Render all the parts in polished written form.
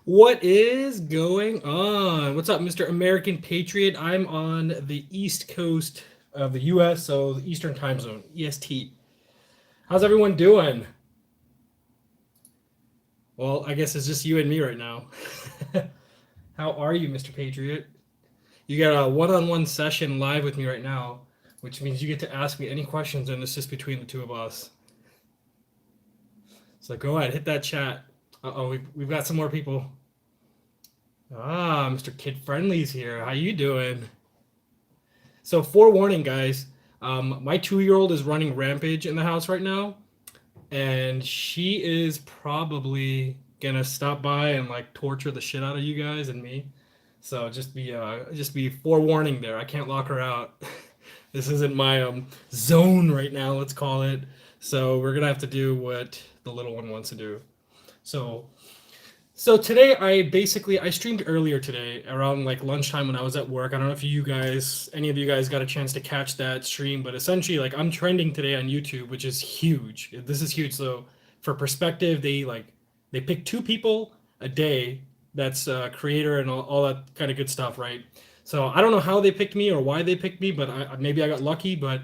What is going on? What's up, Mr. American Patriot? I'm on the East Coast of the US, so the Eastern Time Zone, EST. How's everyone doing? Well, I guess it's just you and me right now. How are you, Mr. Patriot? You got a one-on-one session live with me right now, which means you get to ask me any questions, and it's just between the two of us. So go ahead, hit that chat. Uh-oh, we've got some more people. Ah, Mr. Kid Friendly's here. How you doing? So forewarning, guys. My 2-year-old is running rampage in the house right now, and she is probably gonna stop by and like torture the shit out of you guys and me. So just be forewarning there. I can't lock her out. This isn't my zone right now. Let's call it. So we're gonna have to do what the little one wants to do. So so today I streamed earlier today around like lunchtime when I was at work. I don't know if any of you guys got a chance to catch that stream, but essentially like I'm trending today on YouTube, which is huge. This is huge. So for perspective, they pick two people a day that's creator and all that kind of good stuff, right? So I don't know how they picked me or why they picked me, but maybe I got lucky. But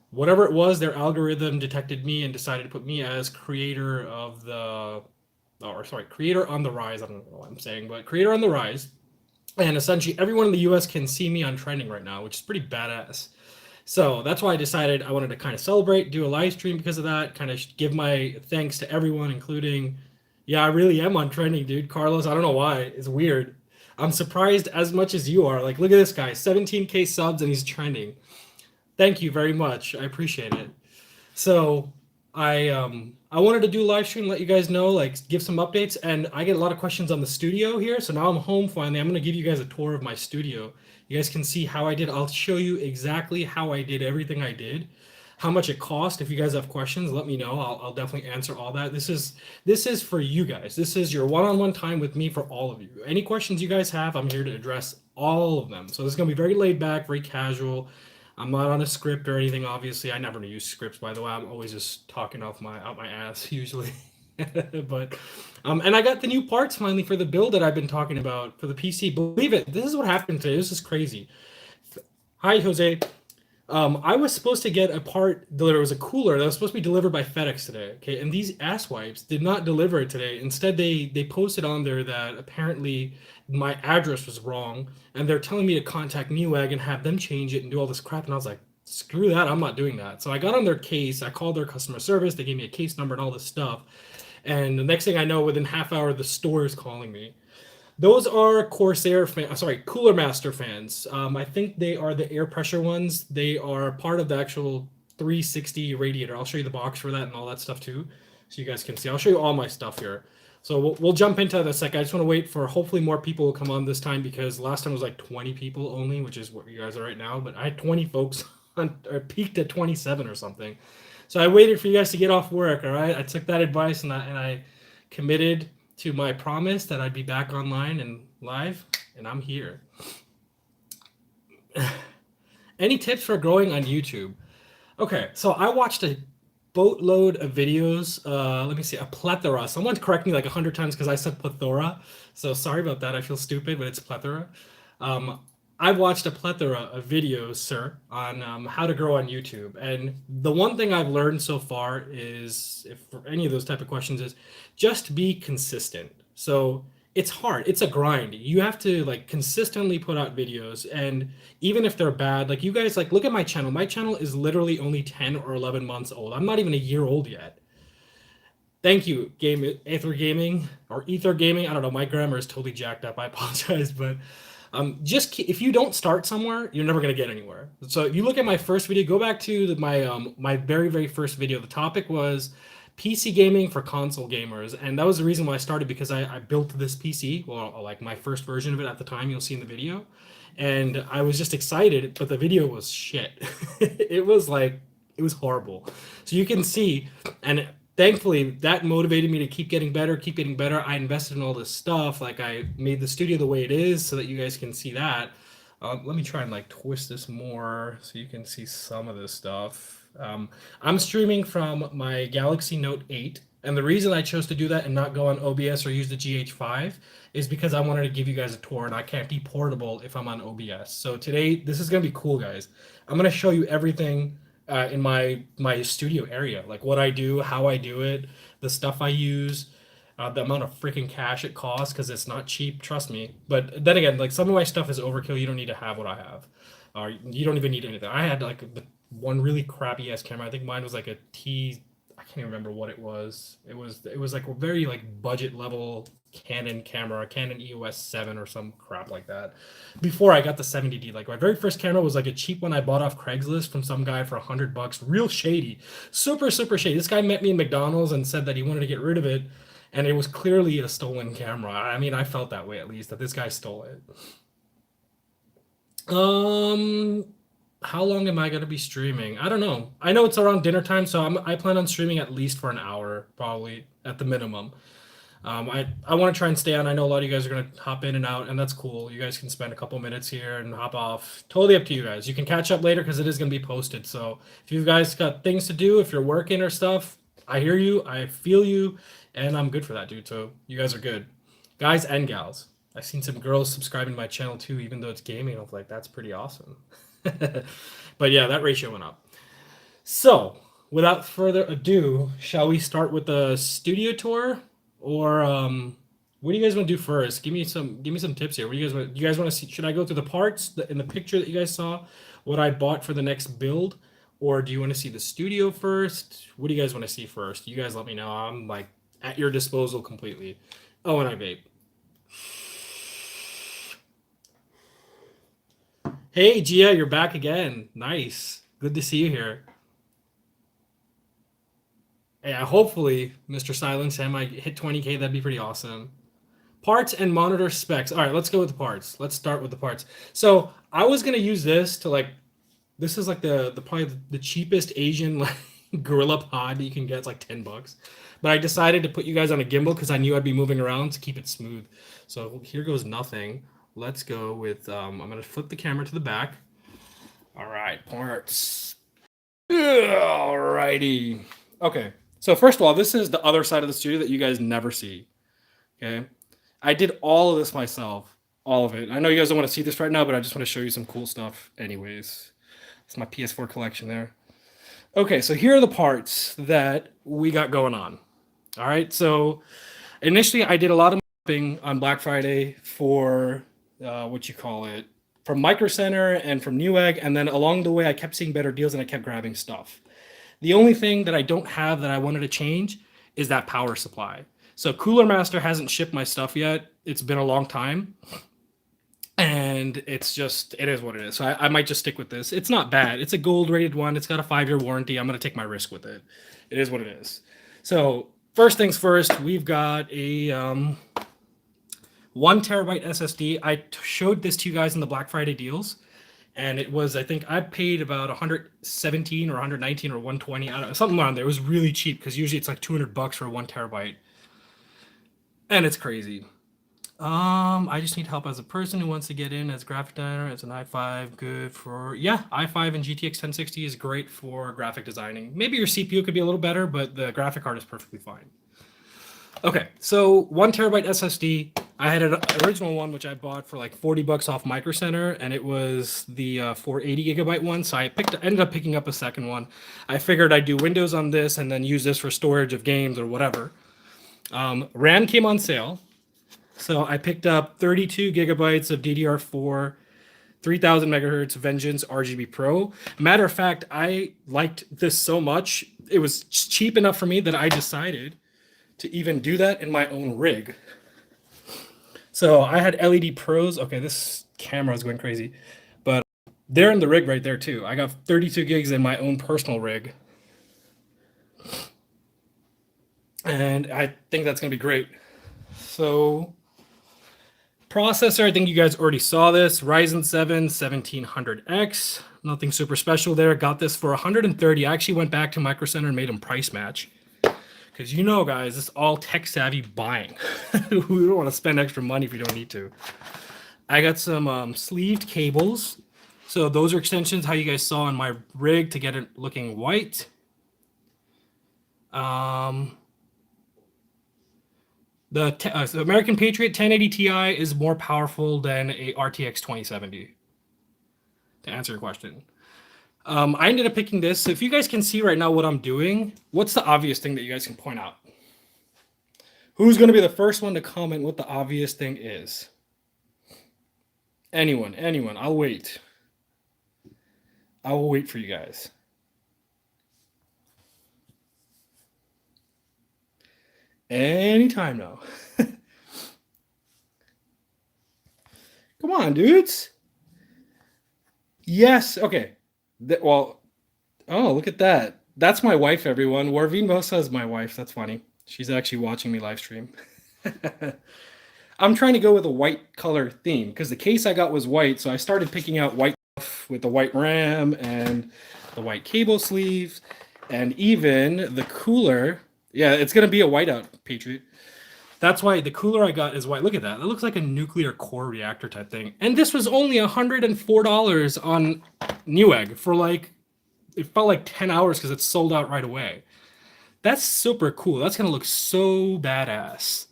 whatever it was, their algorithm detected me and decided to put me as creator of the or sorry, creator on the rise. I don't know what I'm saying, but creator on the rise. And essentially, everyone in the US can see me on trending right now, which is pretty badass. So that's why I decided I wanted to kind of celebrate, do a live stream because of that, kind of give my thanks to everyone, including, yeah, I really am on trending, dude. Carlos, I don't know why. It's weird. I'm surprised as much as you are. Like, look at this guy, 17K subs, and he's trending. Thank you very much. I appreciate it. So I wanted to do a live stream, let you guys know, like give some updates, and I get a lot of questions on the studio here. So now I'm home finally. I'm gonna give you guys a tour of my studio. You guys can see how I did. I'll show you exactly how I did everything I did, how much it cost. If you guys have questions, let me know. I'll definitely answer all that. This is for you guys. This is your one-on-one time with me for all of you. Any questions you guys have, I'm here to address all of them. So this is gonna be very laid back, very casual. I'm not on a script or anything. Obviously, I never use scripts. By the way, I'm always just talking off my out my ass usually. But and I got the new parts finally for the build that I've been talking about for the PC. Believe it, this is what happened today. This is crazy. Hi, Jose. I was supposed to get a part delivered. It was a cooler that was supposed to be delivered by FedEx today. Okay, and these asswipes did not deliver it today. Instead, they posted on there that apparently my address was wrong, and they're telling me to contact Newegg and have them change it and do all this crap. And I was like, screw that, I'm not doing that. So I got on their case. I called their customer service. They gave me a case number and all this stuff. And the next thing I know, within half hour, the store is calling me. Those are Cooler Master fans. I think they are the air pressure ones. They are part of the actual 360 radiator. I'll show you the box for that and all that stuff too, so you guys can see. I'll show you all my stuff here. So we'll jump into that in a sec. I just want to wait for hopefully more people will come on this time because last time was like 20 people only, which is what you guys are right now. But I had 20 folks on, or peaked at 27 or something. So I waited for you guys to get off work. All right, I took that advice and I committed to my promise that I'd be back online and live, and I'm here. Any tips for growing on YouTube? Okay, so I watched a boatload of videos. Let me see, a plethora. Someone correct me like 100 times because I said plethora. So sorry about that. I feel stupid, but it's plethora. Um, I watched a plethora of videos, sir, on how to grow on YouTube. And the one thing I've learned so far is, if for any of those type of questions, is just be consistent. So it's hard. It's a grind. You have to like consistently put out videos, and even if they're bad, like you guys like look at my channel. My channel is literally only 10 or 11 months old. I'm not even a year old yet. Thank you, Ether Gaming. I don't know. My grammar is totally jacked up. I apologize, but just if you don't start somewhere, you're never gonna get anywhere. So if you look at my first video, go back to my very first video. The topic was PC gaming for console gamers, and that was the reason why I started because I built this PC, well, like my first version of it at the time. You'll see in the video, and I was just excited, but the video was shit. It was horrible. So you can see, and thankfully that motivated me to keep getting better, keep getting better. I invested in all this stuff. Like I made the studio the way it is so that you guys can see that. Let me try and like twist this more so you can see some of this stuff. I'm streaming from my Galaxy Note 8 And the reason I chose to do that and not go on OBS or use the GH5 is because I wanted to give you guys a tour, and I can't be portable if I'm on OBS. So today, this is gonna be cool, guys. I'm gonna show you everything in my studio area, like what I do, how I do it, the stuff I use, the amount of freaking cash it costs because it's not cheap, trust me. But then again, like some of my stuff is overkill. You don't need to have what I have, or you don't even need anything. I had like the one really crappy ass camera. I think mine was like a T. I can't even remember what it was. It was like a very like budget level Canon camera, a Canon EOS 7 or some crap like that. Before I got the 70D, like my very first camera was like a cheap one I bought off Craigslist from some guy for $100, real shady, super shady. This guy met me in McDonald's and said that he wanted to get rid of it, and it was clearly a stolen camera. I mean, I felt that way at least that this guy stole it. Um, how long am I gonna be streaming? I don't know. I know it's around dinner time, so I plan on streaming at least for an hour, probably at the minimum. I want to try and stay on. I know a lot of you guys are going to hop in and out, and that's cool. You guys can spend a couple minutes here and hop off. Totally up to you guys. You can catch up later because it is going to be posted. So if you guys got things to do, if you're working or stuff, I hear you, I feel you, and I'm good for that, dude. So you guys are good. Guys and gals. I've seen some girls subscribing to my channel too, even though it's gaming. I'm like, that's pretty awesome. But yeah, that ratio went up. So without further ado, shall we start with the studio tour? Or what do you guys want to do first? Give me some tips here. What do you guys want to see? Should I go through the parts in the picture that you guys saw, what I bought for the next build, or do you want to see the studio first? What do you guys want to see first? You guys let me know. I'm like at your disposal completely. Oh, and I vape. Hey Gia, you're back again. Nice. Good to see you here. Yeah, hopefully, Mr. Silence, I might hit 20K. That'd be pretty awesome. Parts and monitor specs. All right, let's go with the parts. Let's start with the parts. So I was gonna use this to like, this is like the probably the cheapest Asian like Gorilla Pod you can get. It's like $10. But I decided to put you guys on a gimbal because I knew I'd be moving around to keep it smooth. So here goes nothing. Let's go with. I'm gonna flip the camera to the back. All right, parts. Alrighty. Okay. So first of all, this is the other side of the studio that you guys never see. Okay. I did all of this myself. All of it. I know you guys don't want to see this right now, but I just want to show you some cool stuff anyways. It's my PS4 collection there. Okay, so here are the parts that we got going on. All right. So initially I did a lot of shopping on Black Friday for what you call it, from Micro Center and from Newegg, and then along the way I kept seeing better deals and I kept grabbing stuff. The only thing that I don't have that I wanted to change is that power supply. So Cooler Master hasn't shipped my stuff yet. It's been a long time. And it's just, it is what it is. So I might just stick with this. It's not bad. It's a gold rated one. It's got a 5-year warranty. I'm going to take my risk with it. It is what it is. So first things first, we've got a 1 terabyte SSD. I showed this to you guys in the Black Friday deals. And it was, I think I paid about 117 or 119 or 120, I don't know, something around there. It was really cheap because usually it's like $200 for a 1 terabyte. And it's crazy. I just need help as a person who wants to get in as a graphic designer. It's an i5, good for, yeah, i5 and GTX 1060 is great for graphic designing. Maybe your CPU could be a little better, but the graphic card is perfectly fine. Okay, so 1 terabyte SSD. I had an original one which I bought for like $40 off Micro Center, and it was the 480 gigabyte one. So I ended up picking up a second one. I figured I'd do Windows on this and then use this for storage of games or whatever. RAM came on sale, so I picked up 32 gigabytes of DDR4, 3000 megahertz Vengeance RGB Pro. Matter of fact, I liked this so much, it was cheap enough for me that I decided to even do that in my own rig. So I had LED Pros. Okay, this camera is going crazy, but they're in the rig right there too. I got 32 gigs in my own personal rig. And I think that's going to be great. So processor, I think you guys already saw this. Ryzen 7 1700X. Nothing super special there. Got this for 130. I actually went back to Micro Center and made them price match. Because you know, guys, it's all tech-savvy buying. We don't want to spend extra money if we don't need to. I got some sleeved cables. So those are extensions, how you guys saw on my rig to get it looking white. The American Patriot 1080 Ti is more powerful than a RTX 2070. To answer your question, I ended up picking this. So if you guys can see right now what I'm doing, what's the obvious thing that you guys can point out? Who's going to be the first one to comment what the obvious thing is? Anyone, anyone. I'll wait. I will wait for you guys. Anytime now. Come on, dudes. Yes. Okay. Well, oh, look at that. That's my wife, everyone. Warveen Mosa is my wife. That's funny. She's actually watching me live stream. I'm trying to go with a white color theme because the case I got was white, so I started picking out white stuff with the white RAM and the white cable sleeves and even the cooler. Yeah, it's gonna be a whiteout, Patriot. That's why the cooler I got is white. Look at that. That looks like a nuclear core reactor type thing. And this was only $104 on Newegg for like, it felt like 10 hours because it's sold out right away. That's super cool. That's going to look so badass.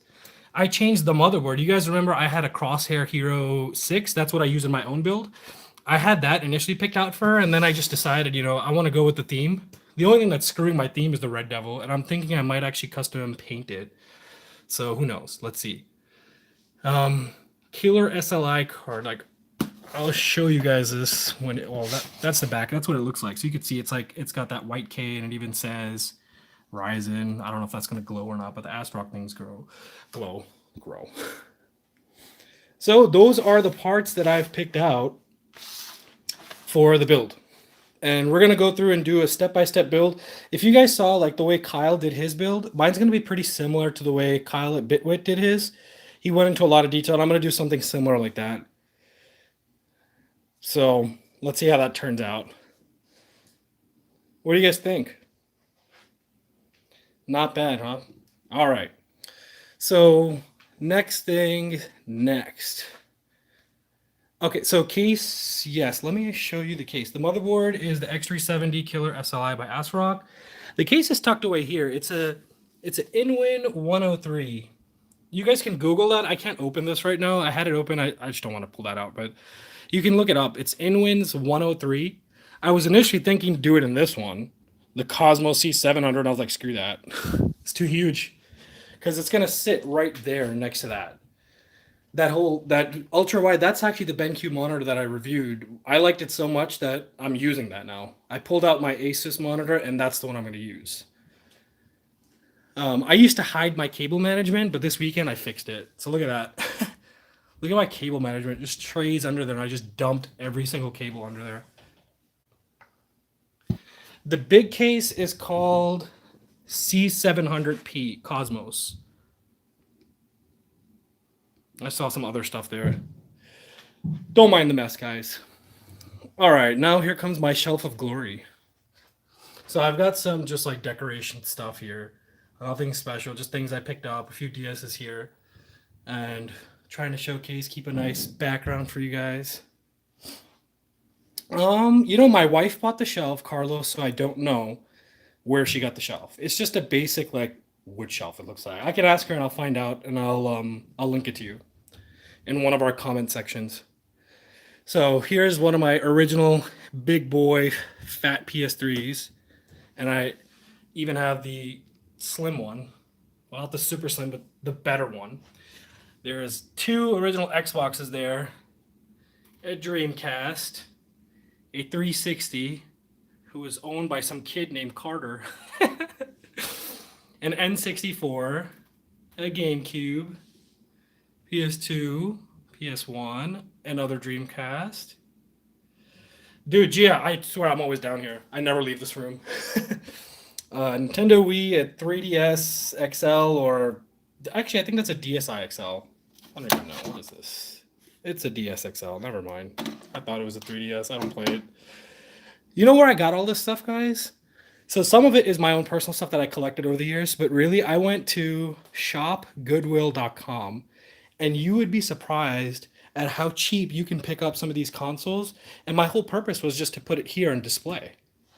I changed the motherboard. You guys remember I had a Crosshair Hero 6? That's what I use in my own build. I had that initially picked out for her, and then I just decided, I want to go with the theme. The only thing that's screwing my theme is the Red Devil, and I'm thinking I might actually custom paint it. So who knows? Let's see. Killer SLI card. Like, I'll show you guys this when it, well, that's the back. That's what it looks like. So you can see it's like it's got that white K and it even says Ryzen. I don't know if that's gonna glow or not, but the Astrock things grow. So those are the parts that I've picked out for the build. And we're gonna go through and do a step-by-step build. If you guys saw like the way Kyle did his build, mine's gonna be pretty similar to the way Kyle at Bitwit did his. He went into a lot of detail, and I'm gonna do something similar like that. So let's see how that turns out. What do you guys think? Not bad, huh? All right. So next. Okay, so case, yes, let me show you the case. The motherboard is the X370 Killer SLI by ASRock. The case is tucked away here. It's an Inwin 103. You guys can Google that. I can't open this right now. I had it open. I just don't want to pull that out, but you can look it up. It's Inwin's 103. I was initially thinking to do it in this one, the Cosmos C700. I was like, screw that. It's too huge because it's going to sit right there next to that. That ultra wide, that's actually the BenQ monitor that I reviewed. I liked it so much that I'm using that now. I pulled out my Asus monitor and that's the one I'm going to use. I used to hide my cable management, but this weekend I fixed it. So look at that. Look at my cable management. Just trays under there and I just dumped every single cable under there. The big case is called C700P Cosmos. I saw some other stuff there. Don't mind the mess, guys. All right, now here comes my shelf of glory. So I've got some just like decoration stuff here. Nothing special, just things I picked up, a few DSs here, and trying to showcase, keep a nice background for you guys. My wife bought the shelf, Carlos, so I don't know where she got the shelf. It's just a basic like wood shelf, it looks like. I can ask her and I'll find out and I'll link it to you in one of our comment sections. So here's one of my original big boy fat PS3s, and I even have the slim one. Well, not the super slim, but the better one. There's 2 original Xboxes there, a Dreamcast, a 360, who was owned by some kid named Carter, an N64, a GameCube, PS2, PS1, another Dreamcast. Dude, yeah, I swear I'm always down here. I never leave this room. Nintendo Wii, a 3DS XL, or actually, I think that's a DSi XL. I don't even know. What is this? It's a DS XL. Never mind. I thought it was a 3DS. I don't play it. You know where I got all this stuff, guys? So some of it is my own personal stuff that I collected over the years, but really I went to shopgoodwill.com, and you would be surprised at how cheap you can pick up some of these consoles. And my whole purpose was just to put it here and display.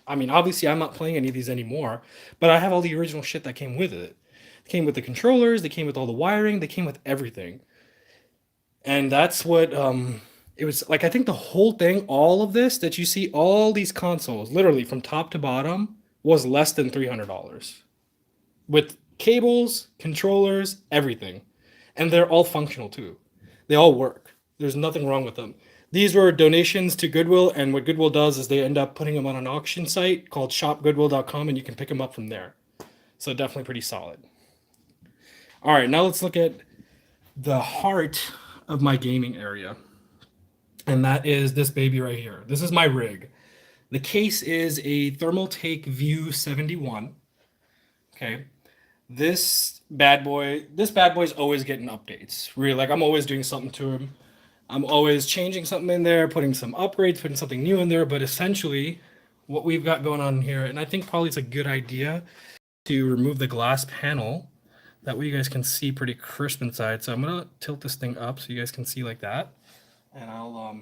I mean, obviously I'm not playing any of these anymore, but I have all the original shit that came with it. They came with the controllers, they came with all the wiring, they came with everything. And that's what it was like. I think the whole thing, all of this that you see, all these consoles, literally from top to bottom, was less than $300 with cables, controllers, everything. And they're all functional too. They all work. There's nothing wrong with them. These were donations to Goodwill, and what Goodwill does is they end up putting them on an auction site called shopgoodwill.com, and you can pick them up from there. So definitely pretty solid. All right, now let's look at the heart of my gaming area, and that is this baby right here. This is my rig. The case is a Thermaltake View 71. Okay. This bad boy is always getting updates. Really, like I'm always doing something to him. I'm always changing something in there, putting some upgrades, putting something new in there. But essentially, what we've got going on here, and I think probably it's a good idea to remove the glass panel. That way you guys can see pretty crisp inside. So I'm gonna tilt this thing up so you guys can see like that. And I'll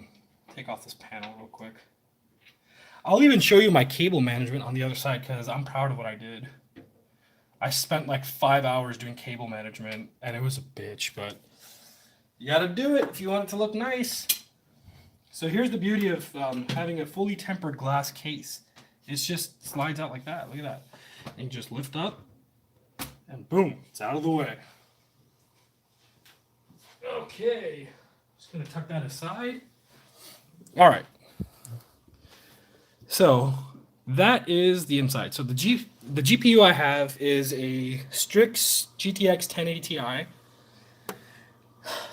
take off this panel real quick. I'll even show you my cable management on the other side because I'm proud of what I did. I spent like 5 hours doing cable management and it was a bitch, but you gotta do it if you want it to look nice. So here's the beauty of having a fully tempered glass case. It just slides out like that. Look at that. And you just lift up and boom, it's out of the way. Okay, just gonna tuck that aside. All right. So that is the inside. So the GPU I have is a Strix GTX 1080 Ti.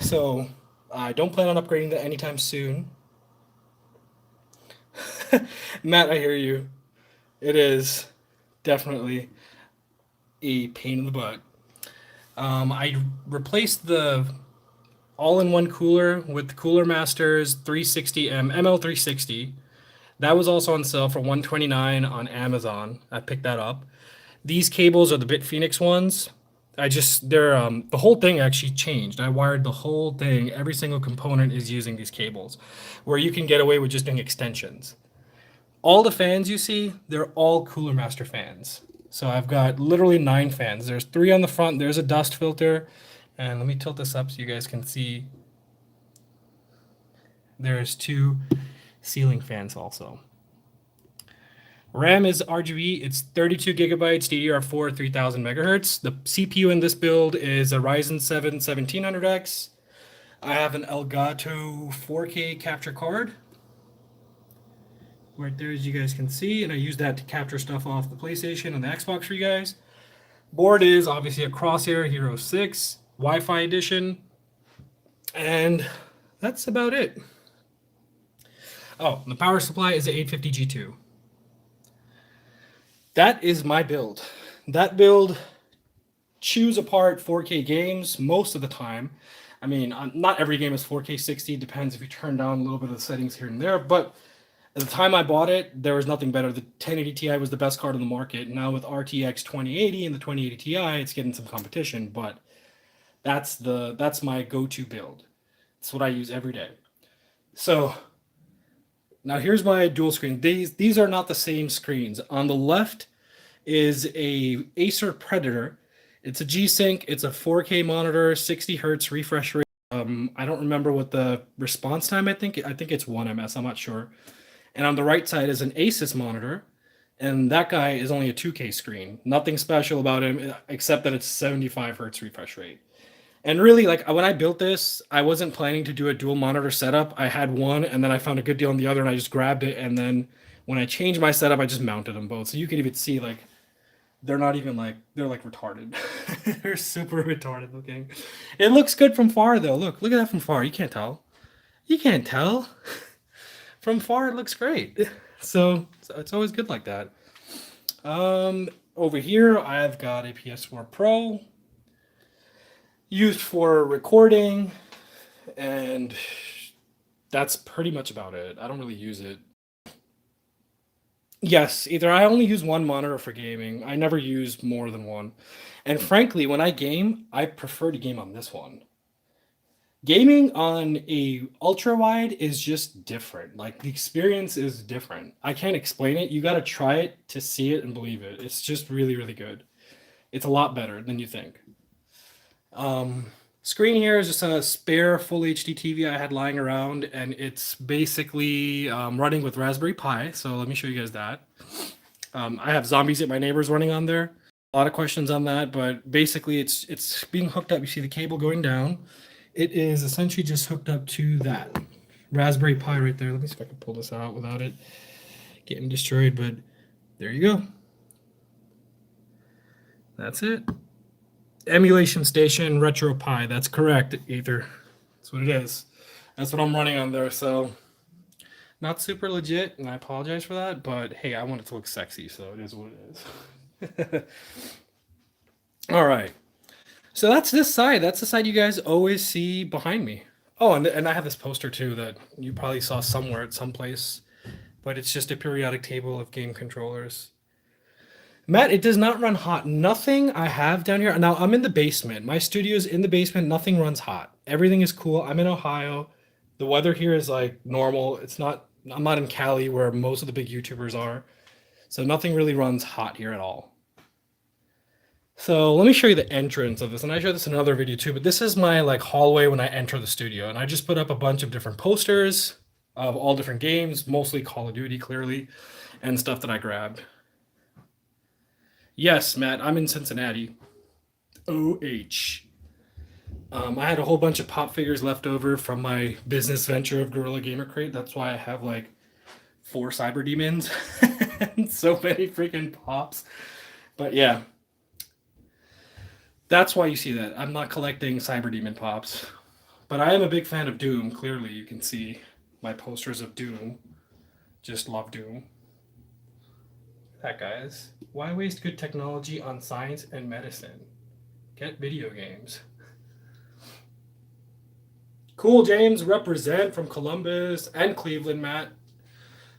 So I don't plan on upgrading that anytime soon. Matt, I hear you. It is definitely a pain in the butt. I replaced the all-in-one cooler with the Cooler Masters 360M ML360. That was also on sale for $129 on Amazon. I picked that up. These cables are the BitPhoenix ones. The whole thing actually changed. I wired the whole thing. Every single component is using these cables, where you can get away with just doing extensions. All the fans you see, they're all Cooler Master fans. So I've got literally 9 fans. There's 3 on the front. There's a dust filter. And let me tilt this up so you guys can see. There's 2 ceiling fans also. RAM is RGB. It's 32 gigabytes, DDR4, 3000 megahertz. The CPU in this build is a Ryzen 7 1700X. I have an Elgato 4K capture card. Right there, as you guys can see, and I use that to capture stuff off the PlayStation and the Xbox for you guys. Board is obviously a Crosshair Hero 6 Wi-Fi edition, and that's about it. Oh, the power supply is an 850 G2. That is my build. That build chews apart 4K games most of the time. I mean, not every game is 4K 60. Depends if you turn down a little bit of the settings here and there, but at the time I bought it, there was nothing better. The 1080 Ti was the best card on the market. Now with RTX 2080 and the 2080 Ti, it's getting some competition, but that's my go-to build. It's what I use every day. So now here's my dual screen. These are not the same screens. On the left is a Acer Predator. It's a G-Sync. It's a 4K monitor, 60 hertz refresh rate. I don't remember what the response time. I think it's 1 ms. I'm not sure. And on the right side is an Asus monitor, and that guy is only a 2K screen. Nothing special about him except that it's 75 hertz refresh rate. And really, like when I built this, I wasn't planning to do a dual monitor setup. I had one, and then I found a good deal on the other, and I just grabbed it. And then when I changed my setup, I just mounted them both. So you can even see like they're not even like they're like retarded. They're super retarded looking. It looks good from far though. Look at that from far. You can't tell. You can't tell. From far, it looks great. So it's always good like that. Over here, I've got a PS4 Pro used for recording, and that's pretty much about it. I don't really use it. Yes, either I only use one monitor for gaming. I never use more than one. And frankly, when I game, I prefer to game on this one. Gaming on a ultra wide is just different. Like the experience is different. I can't explain it. You got to try it to see it and believe it. It's just really, really good. It's a lot better than you think. Um, Screen here is just a spare full HD TV I had lying around, and it's basically running with Raspberry Pi. So let me show you guys that. I have zombies at my neighbors running on there. A lot of questions on that, but basically it's being hooked up. You see the cable going down. It is essentially just hooked up to that Raspberry Pi right there. Let me see if I can pull this out without it getting destroyed, but there you go. That's it. Emulation Station Retro Pi. That's correct, Ether. That's what it is. That's what I'm running on there. So not super legit, and I apologize for that. But hey, I want it to look sexy, so it is what it is. All right. So that's this side. That's the side you guys always see behind me. Oh, and I have this poster too that you probably saw somewhere at some place, but it's just a periodic table of game controllers. Matt, it does not run hot. Nothing I have down here. Now I'm in the basement. My studio is in the basement. Nothing runs hot. Everything is cool. I'm in Ohio. The weather here is like normal. It's not. I'm not in Cali where most of the big YouTubers are. So nothing really runs hot here at all. So let me show you the entrance of this, and I showed this in another video too. But this is my like hallway when I enter the studio, and I just put up a bunch of different posters of all different games, mostly Call of Duty, clearly, and stuff that I grabbed. Yes, Matt, I'm in Cincinnati. OH. I had a whole bunch of pop figures left over from my business venture of Gorilla Gamer Crate. That's why I have like 4 cyber demons and so many freaking pops. But yeah, that's why you see that. I'm not collecting cyber demon pops, but I am a big fan of Doom. Clearly, you can see my posters of Doom. Just love Doom. That guys. Why waste good technology on science and medicine? Get video games. Cool, James. Represent from Columbus and Cleveland, Matt.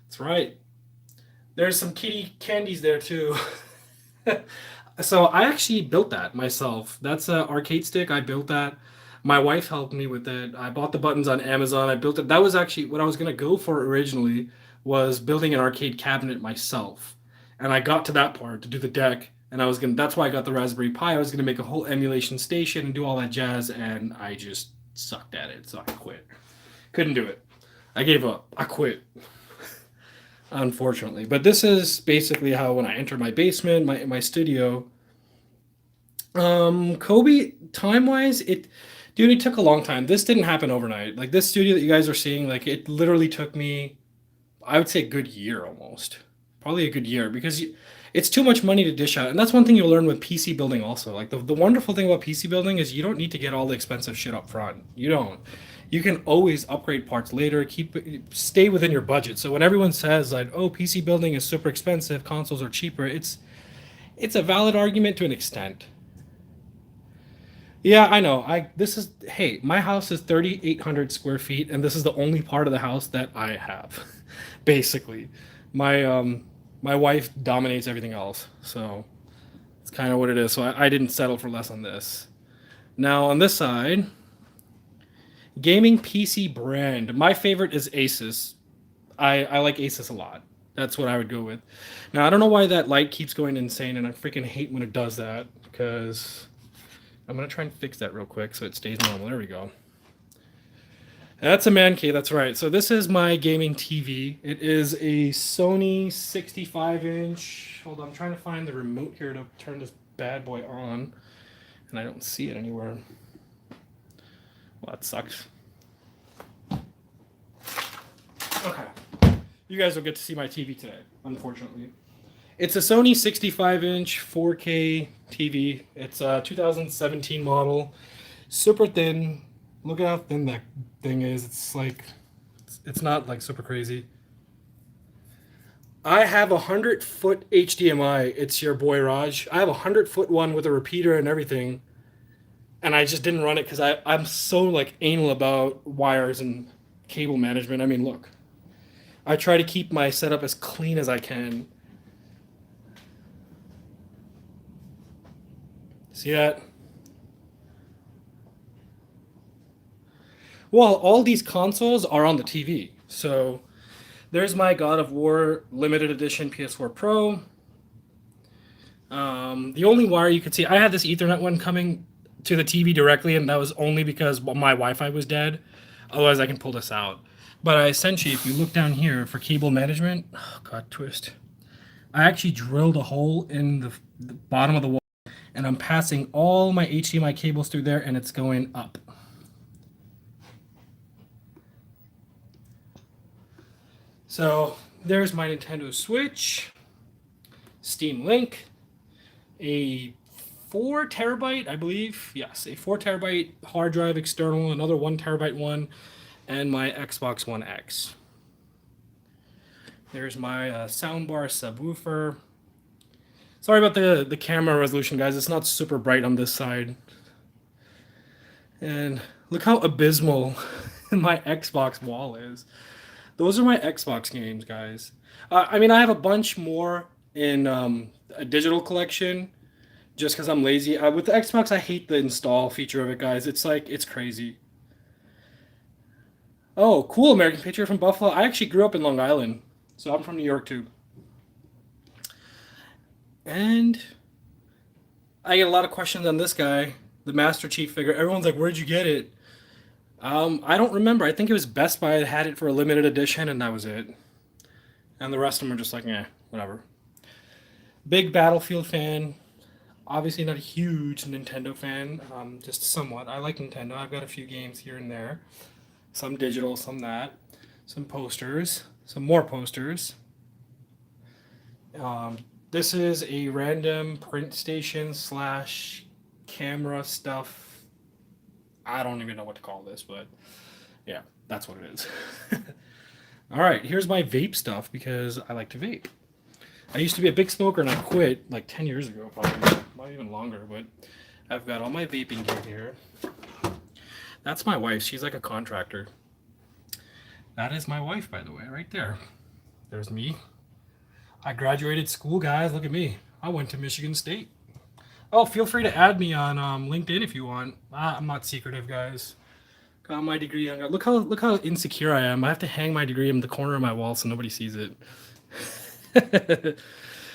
That's right. There's some kitty candies there too. So I actually built that myself. That's an arcade stick. I built that. My wife helped me with it. I bought the buttons on Amazon. I built it. That was actually what I was gonna go for originally, was building an arcade cabinet myself. And I got to that part to do the deck, and I was gonna. That's why I got the Raspberry Pi. I was gonna make a whole emulation station and do all that jazz, and I just sucked at it, so I quit. Couldn't do it. I gave up. I quit. Unfortunately. But this is basically how when I entered my basement, my studio. Kobe, time wise, dude, it took a long time. This didn't happen overnight. Like this studio that you guys are seeing, like it literally took me, I would say, a good year almost. Probably a good year because it's too much money to dish out. And that's one thing you'll learn with PC building also. Like the wonderful thing about PC building is you don't need to get all the expensive shit up front. You don't. You can always upgrade parts later, stay within your budget. So when everyone says like, "Oh, PC building is super expensive, consoles are cheaper," it's a valid argument to an extent. Yeah, I know. Hey, my house is 3,800 square feet, and this is the only part of the house that I have, basically. My wife dominates everything else, so it's kind of what it is. So I didn't settle for less on this. Now on this side, gaming PC brand. My favorite is Asus. I like Asus a lot. That's what I would go with. Now I don't know why that light keeps going insane, and I freaking hate when it does that because I'm gonna try and fix that real quick so it stays normal. There we go. That's a man cave. That's right. So this is my gaming TV. It is a Sony 65-inch. Hold on, I'm trying to find the remote here to turn this bad boy on, and I don't see it anywhere. Well, that sucks. Okay. You guys will get to see my TV today, unfortunately. It's a Sony 65-inch 4K TV. It's a 2017 model. Super thin. Look at how thin that thing is. It's not like super crazy. I have a 100-foot HDMI. It's your boy Raj. I have a 100-foot one with a repeater and everything. And I just didn't run it because I'm so like anal about wires and cable management. I mean, look. I try to keep my setup as clean as I can. See that? Well, all these consoles are on the TV. So there's my God of War limited edition PS4 Pro. The only wire you could see, I had this Ethernet one coming to the TV directly, and that was only because my Wi-Fi was dead. Otherwise, I can pull this out. But I essentially, if you look down here for cable management, oh god, twist. I actually drilled a hole in the bottom of the wall, and I'm passing all my HDMI cables through there, and it's going up. So there's my Nintendo Switch, Steam Link, a 4 terabyte, I believe. Yes, a 4 terabyte hard drive external, another 1 terabyte one, and my Xbox One X. There's my soundbar subwoofer. Sorry about the camera resolution, guys. It's not super bright on this side. And look how abysmal my Xbox wall is. Those are my Xbox games, guys. I mean, I have a bunch more in a digital collection just because I'm lazy. With the Xbox, I hate the install feature of it, guys. It's like, it's crazy. Oh, cool, American Patriot from Buffalo. I actually grew up in Long Island, so I'm from New York, too. And I get a lot of questions on this guy, the Master Chief figure. Everyone's like, where'd you get it? I don't remember. I think it was Best Buy that had it for a limited edition, and that was it. And the rest of them are just like, eh, whatever. Big Battlefield fan. Obviously not a huge Nintendo fan, just somewhat. I like Nintendo. I've got a few games here and there. Some digital, some that. Some posters. Some more posters. This is a random print station / camera stuff. I don't even know what to call this, but yeah, that's what it is. All right, here's my vape stuff because I like to vape. I used to be a big smoker and I quit like 10 years ago, probably, not even longer, but I've got all my vaping gear here. That's my wife. She's like a contractor. That is my wife, by the way, right there. There's me. I graduated school, guys. Look at me. I went to Michigan State. Oh, feel free to add me on LinkedIn if you want. I'm not secretive, guys. Got my degree. Look how insecure I am. I have to hang my degree in the corner of my wall so nobody sees it.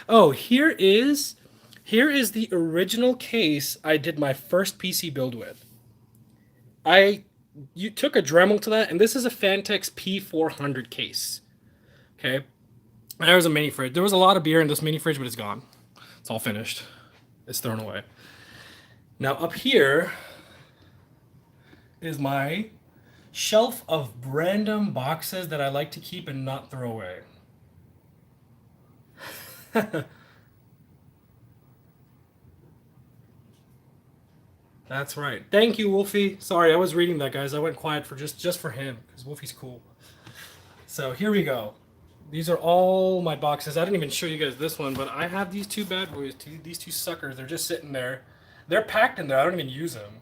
Oh, here is the original case I did my first PC build with. You took a Dremel to that, and this is a Fantex P400 case. Okay, and there was a mini fridge. There was a lot of beer in this mini fridge, but it's gone. It's all finished. It's thrown away. Now up here is my shelf of random boxes that I like to keep and not throw away. That's right. Thank you, Wolfie. Sorry, I was reading that, guys. I went quiet for just for him because Wolfie's cool. So here we go. These are all my boxes. I didn't even show you guys this one, but I have these two bad boys, these two suckers. They're just sitting there. They're packed in there. I don't even use them.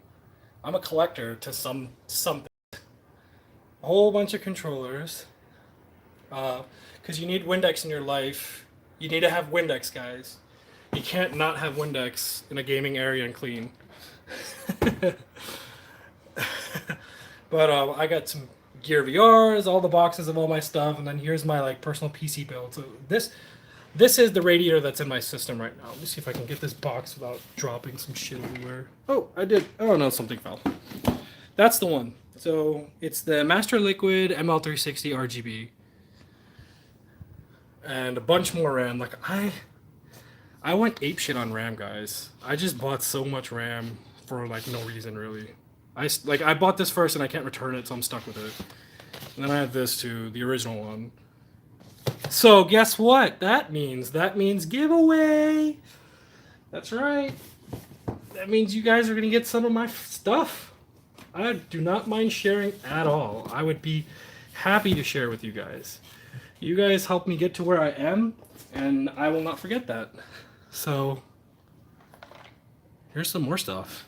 I'm a collector to something. A whole bunch of controllers. Because you need Windex in your life. You need to have Windex, guys. You can't not have Windex in a gaming area and clean. But I got some Gear VRs, all the boxes of all my stuff, and then here's my like personal PC build. So this is the radiator that's in my system right now. Let me see if I can get this box without dropping some shit everywhere. Oh, I did. Oh no, something fell. That's the one. So it's the Master Liquid ML360 RGB, and a bunch more RAM. Like I went apeshit on RAM, guys. I just bought so much RAM for like no reason really. I bought this first and I can't return it, so I'm stuck with it. And then I have this too, the original one. So guess what that means? That means giveaway. That's right. That means you guys are gonna get some of my stuff. I do not mind sharing at all. I would be happy to share with you guys. You guys helped me get to where I am, and I will not forget that. So here's some more stuff.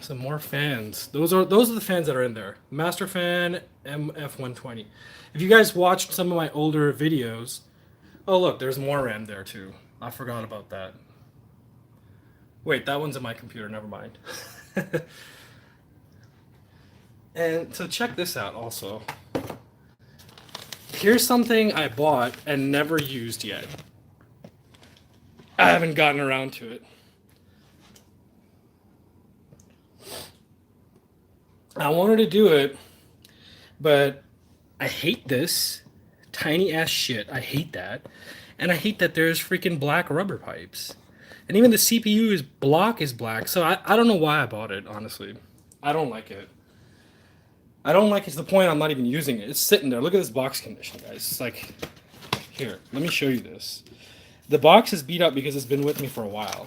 Some more fans. Those are the fans that are in there. Master Fan MF120. If you guys watched some of my older videos, oh look, there's more RAM there too. I forgot about that. Wait, that one's in my computer. Never mind. And so check this out also. Here's something I bought and never used yet. I haven't gotten around to it. I wanted to do it, but I hate this tiny ass shit. I hate that. And I hate that there's freaking black rubber pipes. And even the CPU is block is black. So I don't know why I bought it, honestly. I don't like it. I don't like it to the point I'm not even using it. It's sitting there. Look at this box condition, guys. It's like, here, let me show you this. The box is beat up because it's been with me for a while.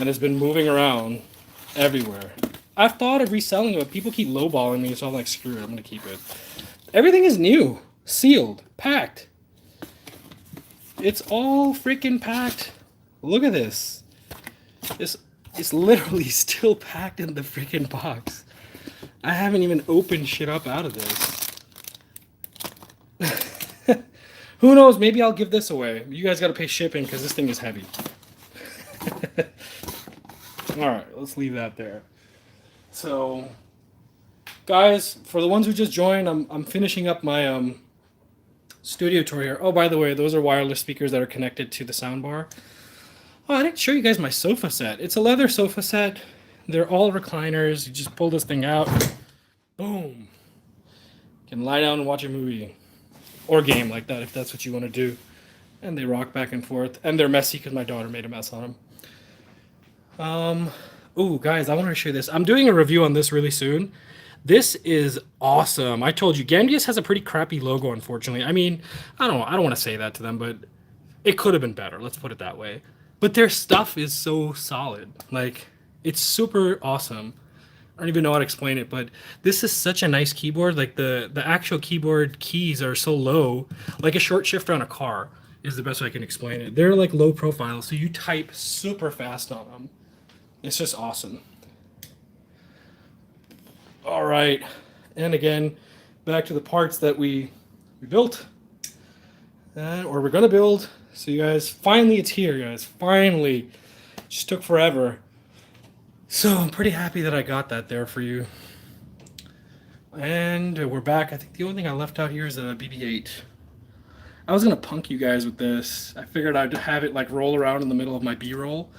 And it's been moving around everywhere. I've thought of reselling it, but people keep lowballing me, so I'm like, screw it, I'm going to keep it. Everything is new, sealed, packed. It's all freaking packed. Look at this. It's literally still packed in the freaking box. I haven't even opened shit up out of this. Who knows? Maybe I'll give this away. You guys got to pay shipping because this thing is heavy. All right, let's leave that there. So, guys, for the ones who just joined, I'm finishing up my studio tour here. Oh, by the way, those are wireless speakers that are connected to the soundbar. Oh, I didn't show you guys my sofa set. It's a leather sofa set. They're all recliners. You just pull this thing out. Boom. You can lie down and watch a movie. Or game like that if that's what you want to do. And they rock back and forth. And they're messy because my daughter made a mess on them. Ooh, guys, I want to show you this. I'm doing a review on this really soon. This is awesome. I told you, Gamdius has a pretty crappy logo, unfortunately. I mean, I don't want to say that to them, but it could have been better. Let's put it that way. But their stuff is so solid. Like, it's super awesome. I don't even know how to explain it, but this is such a nice keyboard. Like, the actual keyboard keys are so low. Like a short shifter on a car is the best way I can explain it. They're like low profile, so you type super fast on them. It's just awesome. All right. And again, back to the parts that we built. Or we're going to build. So you guys, finally it's here, guys. Finally. Just took forever. So I'm pretty happy that I got that there for you. And we're back. I think the only thing I left out here is a BB-8. I was going to punk you guys with this. I figured I'd have it like roll around in the middle of my B-roll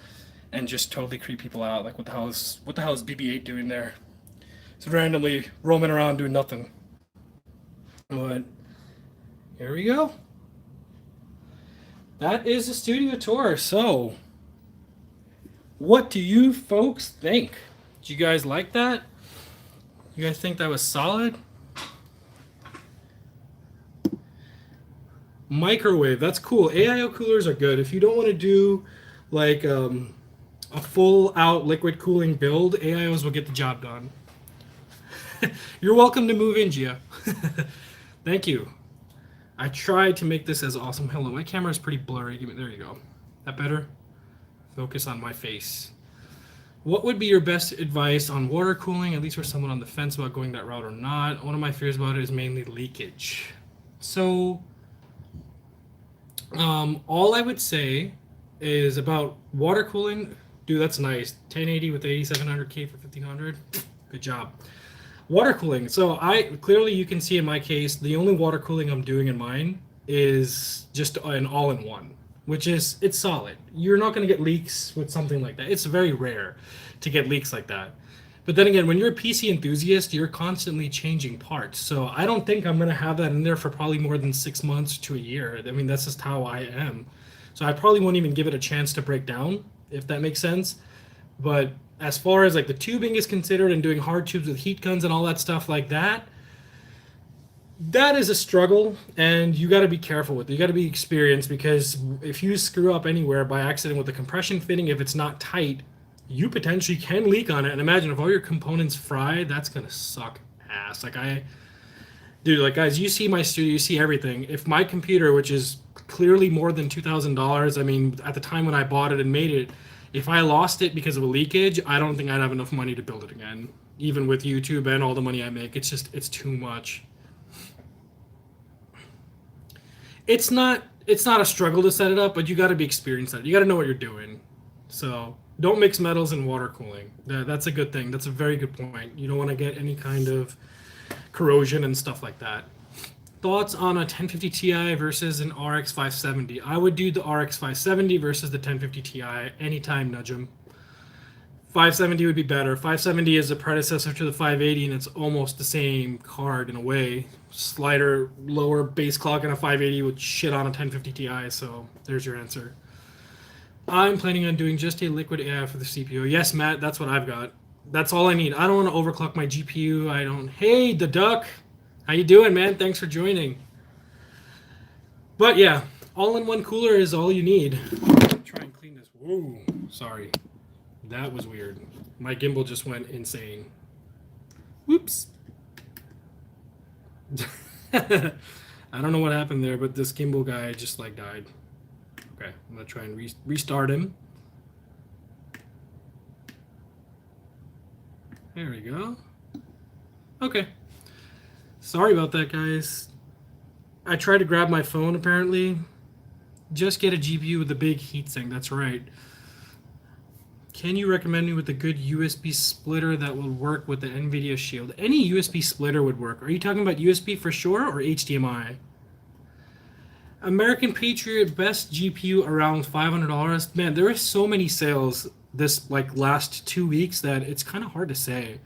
and just totally creep people out. Like, what the hell is BB-8 doing there? It's randomly roaming around doing nothing. But here we go. That is the studio tour. So, what do you folks think? Did you guys like that? You guys think that was solid? Microwave, that's cool. AIO coolers are good. If you don't want to do like a full out liquid cooling build, AIOs will get the job done. You're welcome to move in, Gia. Thank you. I tried to make this as awesome. Hello, my camera is pretty blurry. There you go. That better? Focus on my face. What would be your best advice on water cooling, at least for someone on the fence about going that route or not? One of my fears about it is mainly leakage. So, all I would say is about water cooling. Dude, that's nice. 1080 with 8700K for 1500. Good job. Water cooling. So clearly you can see in my case, the only water cooling I'm doing in mine is just an all-in-one, which is, it's solid. You're not going to get leaks with something like that. It's very rare to get leaks like that. But then again, when you're a PC enthusiast, you're constantly changing parts. So I don't think I'm going to have that in there for probably more than 6 months to a year. I mean, that's just how I am. So I probably won't even give it a chance to break down, if that makes sense. But as far as like the tubing is considered and doing hard tubes with heat guns and all that stuff like that, that is a struggle, and you got to be careful with it. You got to be experienced, because if you screw up anywhere by accident with the compression fitting, if it's not tight, you potentially can leak on it. And imagine if all your components fry, that's gonna suck ass. Like guys, you see my studio, you see everything. If my computer, which is clearly more than $2,000, I mean, at the time when I bought it and made it, if I lost it because of a leakage, I don't think I'd have enough money to build it again. Even with YouTube and all the money I make, it's too much. It's not a struggle to set it up, but you got to be experienced at it. You got to know what you're doing. So don't mix metals in water cooling. That's a good thing. That's a very good point. You don't want to get any kind of corrosion and stuff like that. Thoughts on a 1050 Ti versus an RX 570? I would do the RX 570 versus the 1050 Ti anytime, nudge 'em. 570 would be better. 570 is a predecessor to the 580, and it's almost the same card in a way. Slider, lower base clock, and a 580 would shit on a 1050 Ti. So there's your answer. I'm planning on doing just a liquid AI for the CPU. Yes, Matt, that's what I've got. That's all I need. I don't want to overclock my GPU. I don't. Hey, the duck, how you doing, man? Thanks for joining. But yeah, all-in-one cooler is all you need. Try and clean this. Whoa, sorry. That was weird. My gimbal just went insane. Whoops. I don't know what happened there, but this gimbal guy just like died. Okay, I'm gonna try and restart him. There we go. Okay. Sorry about that, guys. I tried to grab my phone, apparently. Just get a GPU with a big heatsink, that's right. Can you recommend me with a good USB splitter that will work with the NVIDIA Shield? Any USB splitter would work. Are you talking about USB for sure or HDMI? American Patriot best GPU around $500. Man, there are so many sales this last 2 weeks that it's kind of hard to say.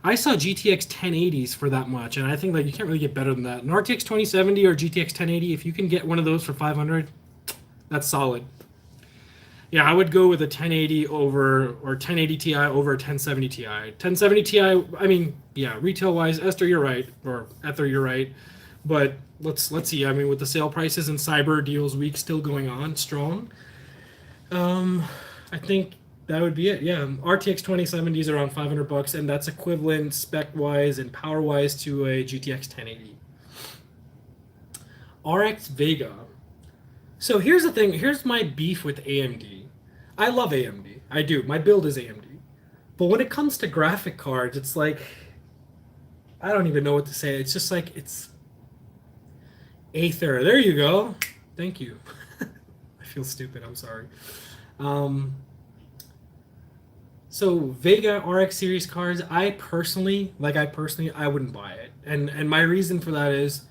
I saw GTX 1080s for that much, and I think you can't really get better than that. An RTX 2070 or GTX 1080, if you can get one of those for 500, that's solid. Yeah, I would go with a 1080 over or 1080 Ti over a 1070 Ti. 1070 Ti, I mean, yeah, retail wise, Esther, you're right, or Ether, you're right. But let's see. I mean, with the sale prices and Cyber Deals Week still going on strong, I think that would be it. Yeah, RTX 2070 is around $500, and that's equivalent spec wise and power wise to a GTX 1080. RX Vega. So here's the thing. Here's my beef with AMD. I love AMD. I do. My build is AMD. But when it comes to graphic cards, it's like, I don't even know what to say. It's just like, it's Aether. There you go. Thank you. I feel stupid. I'm sorry. So Vega RX series cards, I personally, I wouldn't buy it. And my reason for that is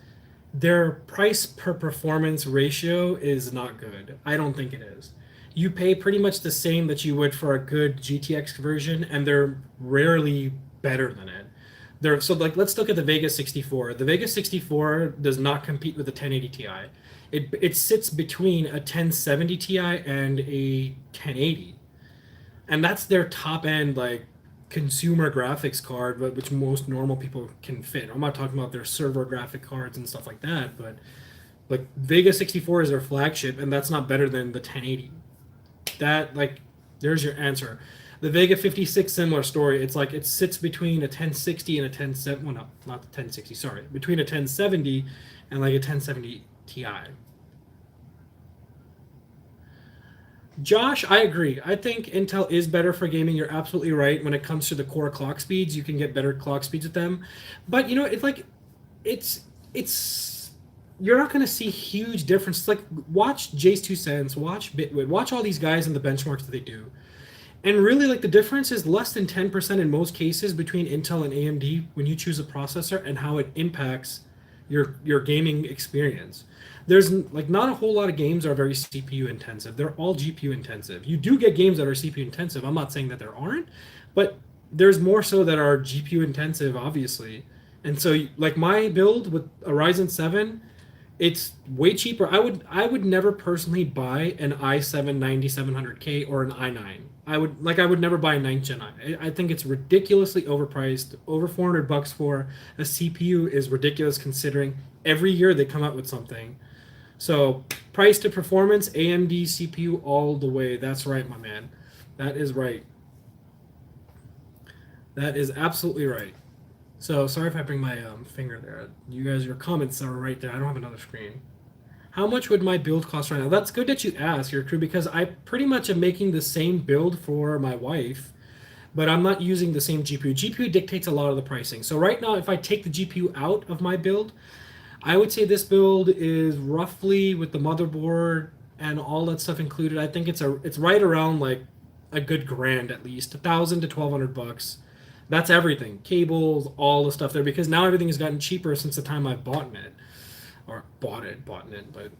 their price per performance ratio is not good. I don't think it is. You pay pretty much the same that you would for a good GTX version, and they're rarely better than it. Let's look at the Vega 64. The Vega 64 does not compete with the 1080 Ti. It sits between a 1070 Ti and a 1080. And that's their top end consumer graphics card, but which most normal people can fit. I'm not talking about their server graphic cards and stuff like that, but Vega 64 is their flagship, and that's not better than the 1080. There's your answer. The Vega 56, similar story. It's it sits between a 1060 and a 1070. Well, no, not the 1060. Sorry, between a 1070 and a 1070 Ti. Josh, I agree. I think Intel is better for gaming. You're absolutely right. When it comes to the core clock speeds, you can get better clock speeds with them. But it's you're not going to see huge differences. Watch Jace 2 Cents, watch Bitwit, watch all these guys and the benchmarks that they do. And really, the difference is less than 10% in most cases between Intel and AMD when you choose a processor and how it impacts your gaming experience. There's not a whole lot of games are very CPU intensive. They're all GPU intensive. You do get games that are CPU intensive. I'm not saying that there aren't, but there's more so that are GPU intensive, obviously. And so my build with a Ryzen 7, it's way cheaper. I would never personally buy an i7 9700K or an i9. I would never buy a 9th gen i. I think it's ridiculously overpriced. Over $400 for a CPU is ridiculous considering every year they come out with something. So price to performance, AMD CPU all the way. That's right, my man. That is right. That is absolutely right. So sorry if I bring my finger there. You guys, your comments are right there. I don't have another screen. How much would my build cost right now? That's good that you asked, your crew, because I pretty much am making the same build for my wife, but I'm not using the same GPU. GPU dictates a lot of the pricing. So right now, if I take the GPU out of my build, I would say this build is roughly, with the motherboard and all that stuff included, I think it's right around a good grand at least, $1,000 to $1,200. That's everything, cables, all the stuff there, because now everything has gotten cheaper since the time I bought it, but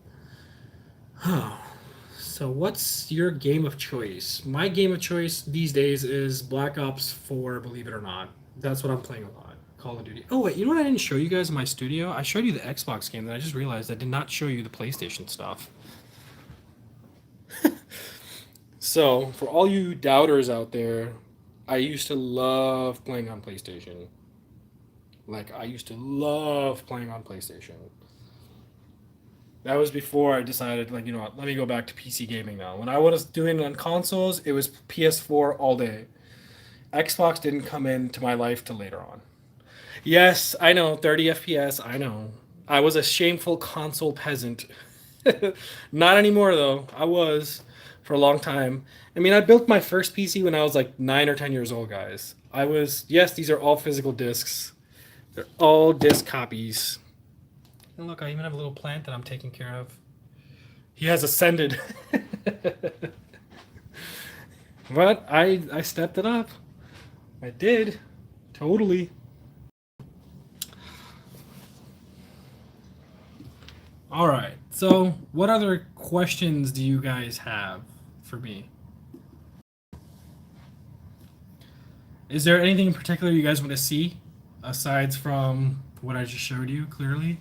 So, what's your game of choice? My game of choice these days is Black Ops 4, believe it or not. That's what I'm playing a lot. Call of Duty. Oh, wait, you know what I didn't show you guys in my studio? I showed you the Xbox game, and I just realized I did not show you the PlayStation stuff. So, for all you doubters out there, I used to love playing on PlayStation. Like, I used to love playing on PlayStation. That was before I decided, like, you know what, let me go back to PC gaming now. When I was doing it on consoles, it was PS4 all day. Xbox didn't come into my life till later on. Yes, I know, 30 FPS, I know. I was a shameful console peasant. Not anymore, though. I was for a long time. I mean, I built my first PC when I was like 9 or 10 years old, guys. Yes, these are all physical discs. They're all disc copies. And look, I even have a little plant that I'm taking care of. He has ascended. But I stepped it up. I did. Totally. All right. So, what other questions do you guys have for me? Is there anything in particular you guys want to see aside from what I just showed you clearly?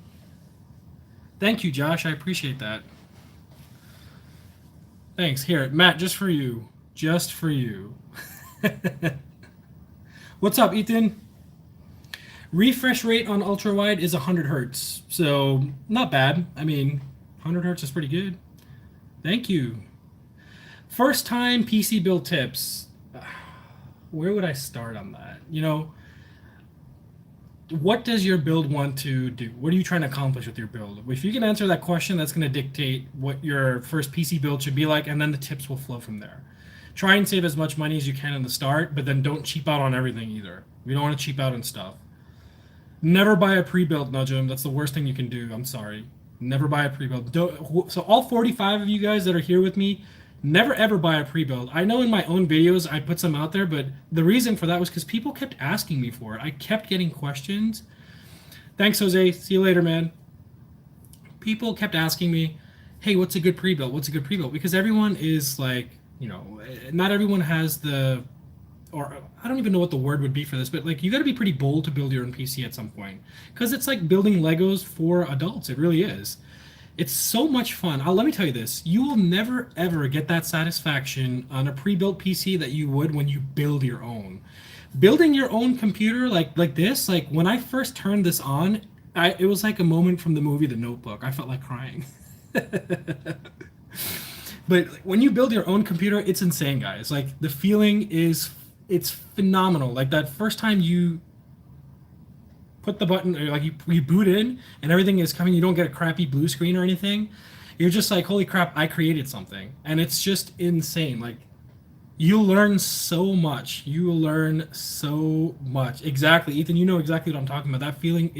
Thank you, Josh. I appreciate that. Thanks. Here, Matt, just for you. Just for you. What's up, Ethan? Refresh rate on ultra wide is 100 hertz, so not bad. I mean, 100 hertz is pretty good. Thank you. First time PC build tips. Where would I start on that? You know, what does your build want to do? What are you trying to accomplish with your build? If you can answer that question, that's going to dictate what your first PC build should be like, and then the tips will flow from there. Try and save as much money as you can in the start, but then don't cheap out on everything either. We don't want to cheap out on stuff. Never buy a pre-built, Nudgem. That's the worst thing you can do. I'm sorry. Never buy a pre-build. So all 45 of you guys that are here with me, never ever buy a pre-build. I know in my own videos I put some out there, but the reason for that was because people kept asking me for it. I kept getting questions. Thanks, Jose. See you later, man. People kept asking me, hey, what's a good pre-build? What's a good pre-build? Because everyone is like, you know, not everyone has the, or I don't even know what the word would be for this, but like you got to be pretty bold to build your own PC at some point, because it's like building Legos for adults. It really is. It's so much fun. Let me tell you this: you will never ever get that satisfaction on a pre-built PC that you would when you build your own. Building your own computer like this, like when I first turned this on, it was like a moment from the movie The Notebook. I felt like crying. But when you build your own computer, it's insane, guys. Like the feeling it's phenomenal. Like that first time you put the button, or like you boot in and everything is coming, you don't get a crappy blue screen or anything. You're just like, holy crap, I created something. And it's just insane. Like you learn so much. You learn so much. Exactly. Ethan, you know exactly what I'm talking about. That feeling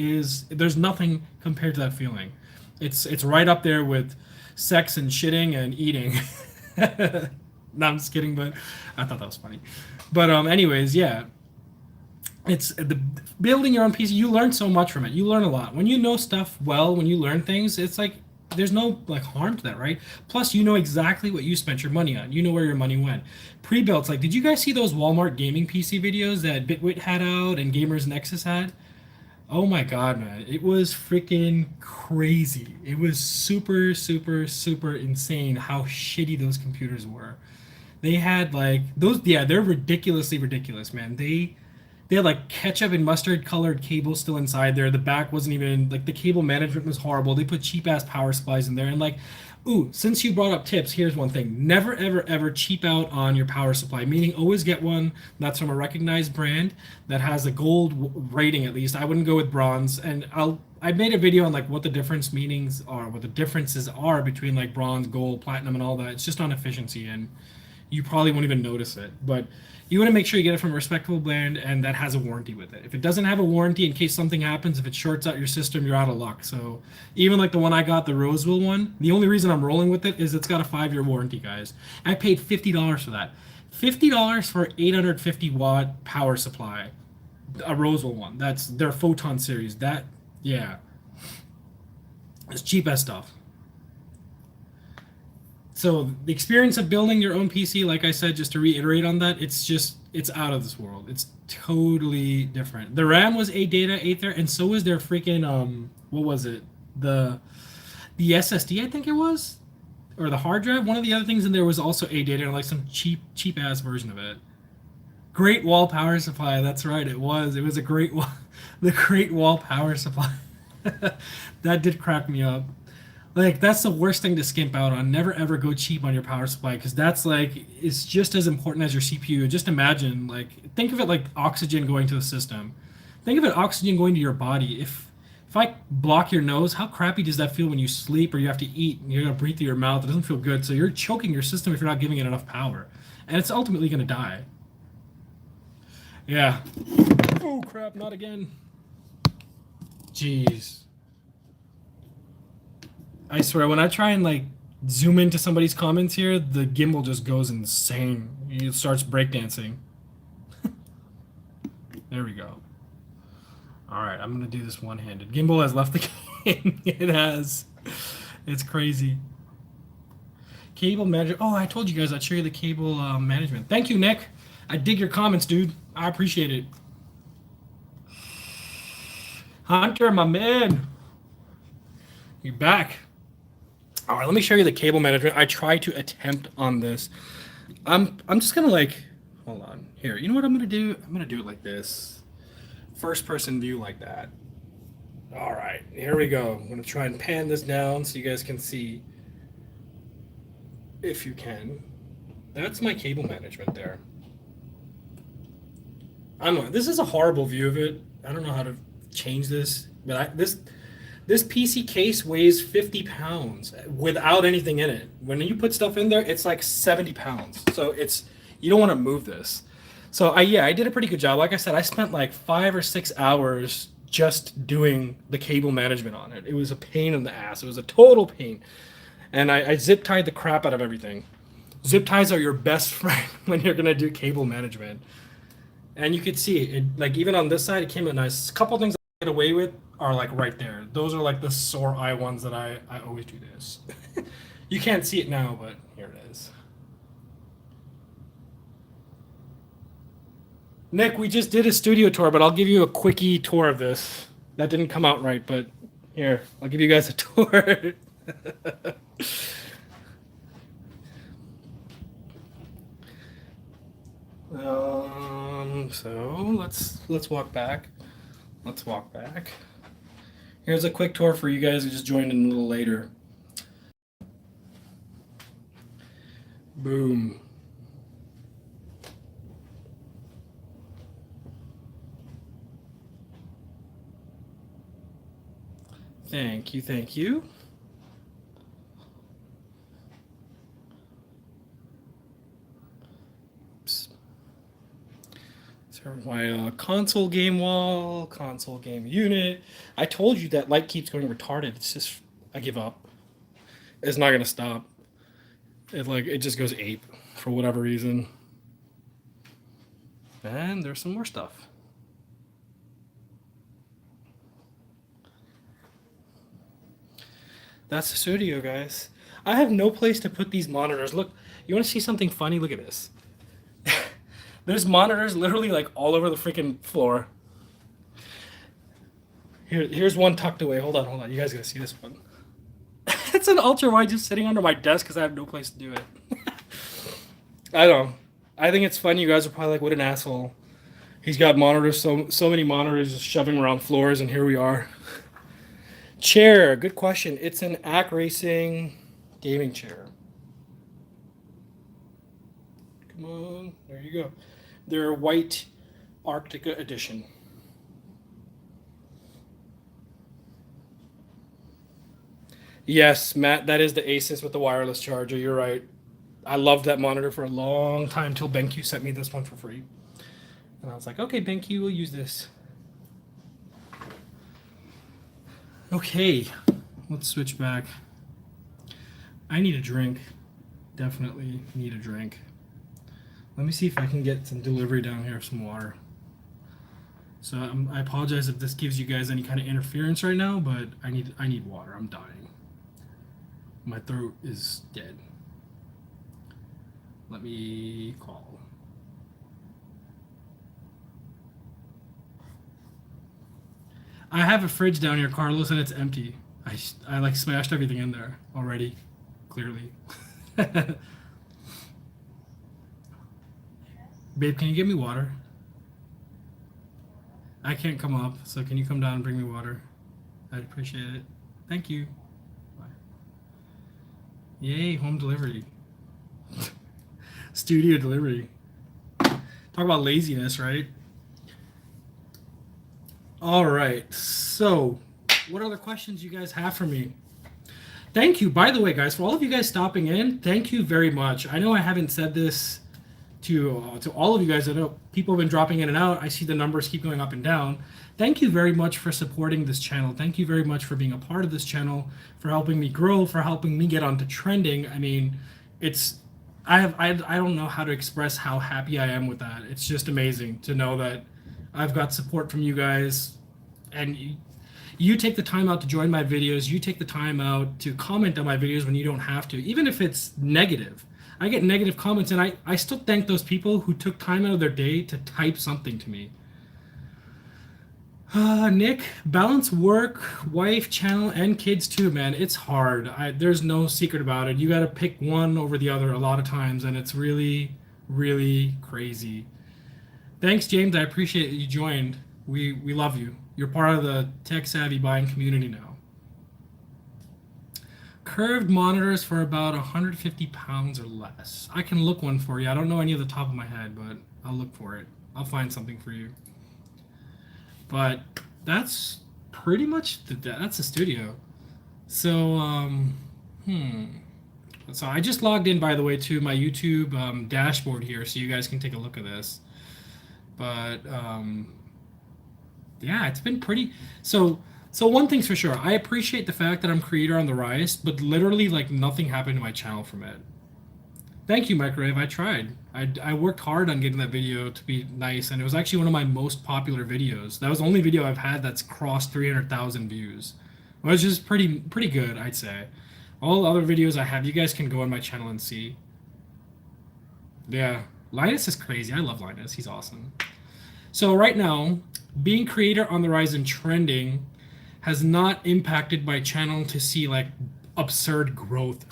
there's nothing compared to that feeling. It's right up there with sex and shitting and eating. No, I'm just kidding, but I thought that was funny. But anyways, yeah. It's the building your own PC. You learn so much from it. You learn a lot. When you know stuff well, when you learn things, it's like there's no like harm to that, right? Plus, you know exactly what you spent your money on. You know where your money went. Pre-built, like, did you guys see those Walmart gaming PC videos that Bitwit had out and Gamers Nexus had? Oh my god, man. It was freaking crazy. It was super, super, super insane how shitty those computers were. They had like those, yeah, they're ridiculously ridiculous, man. They had like ketchup and mustard colored cables still inside there. The back wasn't even like, the cable management was horrible. They put cheap ass power supplies in there. And like, ooh, since you brought up tips, here's one thing: never ever ever cheap out on your power supply. Meaning, always get one that's from a recognized brand that has a gold rating at least. I wouldn't go with bronze. And I made a video on like what the differences are between like bronze, gold, platinum, and all that. It's just on efficiency, and you probably won't even notice it. But you want to make sure you get it from a respectable brand and that has a warranty with it. If it doesn't have a warranty, in case something happens, if it shorts out your system, you're out of luck. So even like the one I got, the Roseville one, the only reason I'm rolling with it is it's got a 5-year warranty, guys. I paid $50 for that. $50 for 850 watt power supply. A Roseville one. That's their Photon series. That, yeah. It's cheap as stuff. So the experience of building your own PC, like I said, just to reiterate on that, it's out of this world. It's totally different. The RAM was 8 data, 8 there, and so was their freaking what was it? The the SSD, I think it was, or the hard drive. One of the other things in there was also 8 data, like some cheap ass version of it. Great Wall power supply. That's right. It was. It was a great wall, the Great Wall power supply. That did crack me up. Like that's the worst thing to skimp out on. Never ever go cheap on your power supply because that's like it's just as important as your CPU. Just imagine, like, think of it like oxygen going to the system. Think of it oxygen going to your body. If I block your nose, how crappy does that feel when you sleep or you have to eat and you're gonna breathe through your mouth? It doesn't feel good. So you're choking your system if you're not giving it enough power, and it's ultimately gonna die. Yeah. Oh crap! Not again. Jeez. I swear, when I try and like zoom into somebody's comments here, the gimbal just goes insane. It starts breakdancing. There we go. All right, I'm gonna do this one-handed. Gimbal has left the game. It has. It's crazy. Cable manager. Oh, I told you guys I'd show you the cable management. Thank you, Nick. I dig your comments, dude. I appreciate it. Hunter, my man. You're back. All right, let me show you the cable management. I try to attempt on this. I'm just gonna like, hold on here. You know what I'm gonna do? I'm gonna do it like this, first person view like that. All right, here we go. I'm gonna try and pan this down so you guys can see, if you can. That's my cable management there. I don't know. This is a horrible view of it. I don't know how to change this, but this PC case weighs 50 pounds without anything in it. When you put stuff in there, it's like 70 pounds. So you don't want to move this. So I did a pretty good job. Like I said, I spent like 5 or 6 hours just doing the cable management on it. It was a pain in the ass. It was a total pain. And I zip tied the crap out of everything. Zip ties are your best friend when you're going to do cable management. And you could see it, like even on this side, it came out nice. A couple things I get away with are like right there. Those are like the sore eye ones that I always do this. You can't see it now, but here it is. Nick, we just did a studio tour, but I'll give you a quickie tour of this. That didn't come out right, but here, I'll give you guys a tour. So let's walk back. Let's walk back. Here's a quick tour for you guys who just joined in a little later. Boom. Thank you, thank you. Oops. So my console game wall, console game unit. I told you that light keeps going retarded. It's just, I give up. It's not gonna stop. It just goes ape for whatever reason. And there's some more stuff. That's the studio, guys. I have no place to put these monitors. Look, you want to see something funny? Look at this. There's monitors literally like all over the freaking floor. Here's one tucked away. Hold on. You guys gotta see this one. It's an ultra wide just sitting under my desk because I have no place to do it. I don't know. I think it's funny. You guys are probably like, what an asshole. He's got monitors, so many monitors just shoving around floors, and here we are. Chair, good question. It's an ACK Racing gaming chair. Come on, there you go. They're white Arctica edition. Yes, Matt, that is the Asus with the wireless charger. You're right. I loved that monitor for a long time until BenQ sent me this one for free. And I was like, okay, BenQ, we'll use this. Okay, let's switch back. I need a drink. Definitely need a drink. Let me see if I can get some delivery down here of some water. So I apologize if this gives you guys any kind of interference right now, but I need water. I'm dying. My throat is dead. Let me call. I have a fridge down here, Carlos, and it's empty. I like smashed everything in there already, clearly. Babe, can you get me water? I can't come up, so can you come down and bring me water? I'd appreciate it. Thank you. Bye. Yay, home delivery. Studio delivery. Talk about laziness, right? All right. So, what other questions you guys have for me? Thank you. By the way, guys, for all of you guys stopping in, thank you very much. I know I haven't said this to all of you guys. I know people have been dropping in and out. I see the numbers keep going up and down. Thank you very much for supporting this channel. Thank you very much for being a part of this channel, for helping me grow, for helping me get onto trending. I mean, it's I don't know how to express how happy I am with that. It's just amazing to know that I've got support from you guys, and you take the time out to join my videos. You take the time out to comment on my videos when you don't have to, even if it's negative. I get negative comments, and I still thank those people who took time out of their day to type something to me. Nick, balance work, wife, channel, and kids too, man. It's hard. There's no secret about it. You got to pick one over the other a lot of times, and it's really, really crazy. Thanks, James. I appreciate that you joined. We love you. You're part of the tech-savvy buying community now. Curved monitors for about 150 pounds or less. I can look one for you. I don't know any of the top of my head, but I'll look for it. I'll find something for you. But that's pretty much that's the studio. So so I just logged in, by the way, to my YouTube dashboard here, so you guys can take a look at this. But yeah, it's been pretty. So one thing's for sure, I appreciate the fact that I'm creator on the rise, but literally like nothing happened to my channel from it. Thank you, Microwave. I tried. I worked hard on getting that video to be nice, and it was actually one of my most popular videos. That was the only video I've had that's crossed 300,000 views, which is pretty good, I'd say. All the other videos I have, you guys can go on my channel and see. Yeah, Linus is crazy. I love Linus. He's awesome. So right now, being creator on the rise and trending has not impacted my channel to see like absurd growth.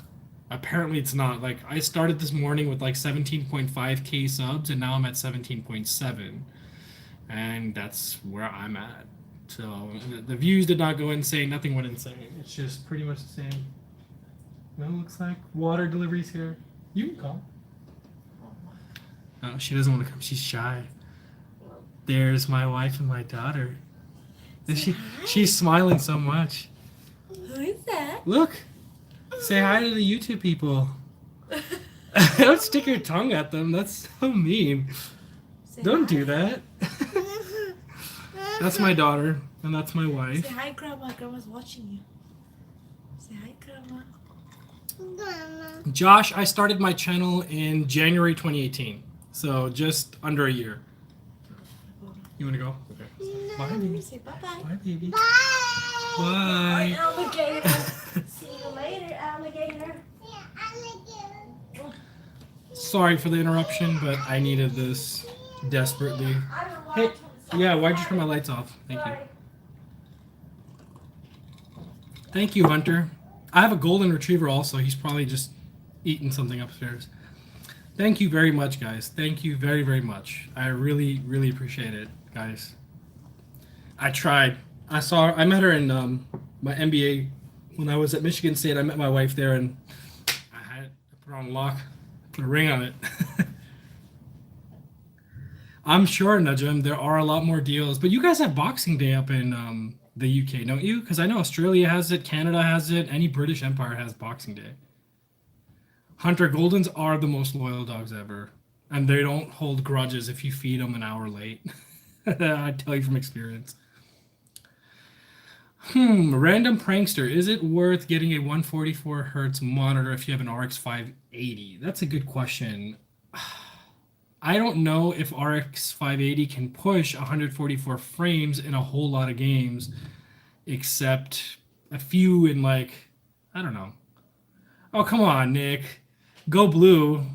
Apparently it's not. Like, I started this morning with like 17.5k subs, and now I'm at 17.7, and that's where I'm at. So the views did not go insane. Nothing went insane. It's just pretty much the same. Well, it looks like water deliveries here. You can come. Oh, she doesn't want to come. She's shy. There's my wife and my daughter. She's smiling so much. Who is that? Look. Say hi to the YouTube people. Don't stick your tongue at them. That's so mean. Don't do that. That's my daughter, and that's my wife. Say hi, Grandma. Grandma's watching you. Say hi, Grandma. Josh, I started my channel in January 2018, so just under a year. You want to go? Okay. Bye, baby. Say bye-bye. Bye, baby. Bye. Bye. Alligator. See you later, alligator. Sorry for the interruption, but I needed this desperately. Hey, yeah, why'd you turn my lights off? Thank you. Thank you, Hunter. I have a golden retriever also. He's probably just eating something upstairs. Thank you very much, guys. Thank you very, very much. I really, really appreciate it, guys. I tried. I met her in my MBA when I was at Michigan State. I met my wife there, and I put her on lock, put a ring on it. I'm sure, Najim, there are a lot more deals, but you guys have Boxing Day up in the UK, don't you? Because I know Australia has it, Canada has it, any British Empire has Boxing Day. Hunter, Goldens are the most loyal dogs ever, and they don't hold grudges if you feed them an hour late. I tell you from experience. Random prankster. Is it worth getting a 144 hertz monitor if you have an RX 580? That's a good question. I don't know if RX 580 can push 144 frames in a whole lot of games, except a few in like, I don't know. Oh, come on, Nick. Go blue.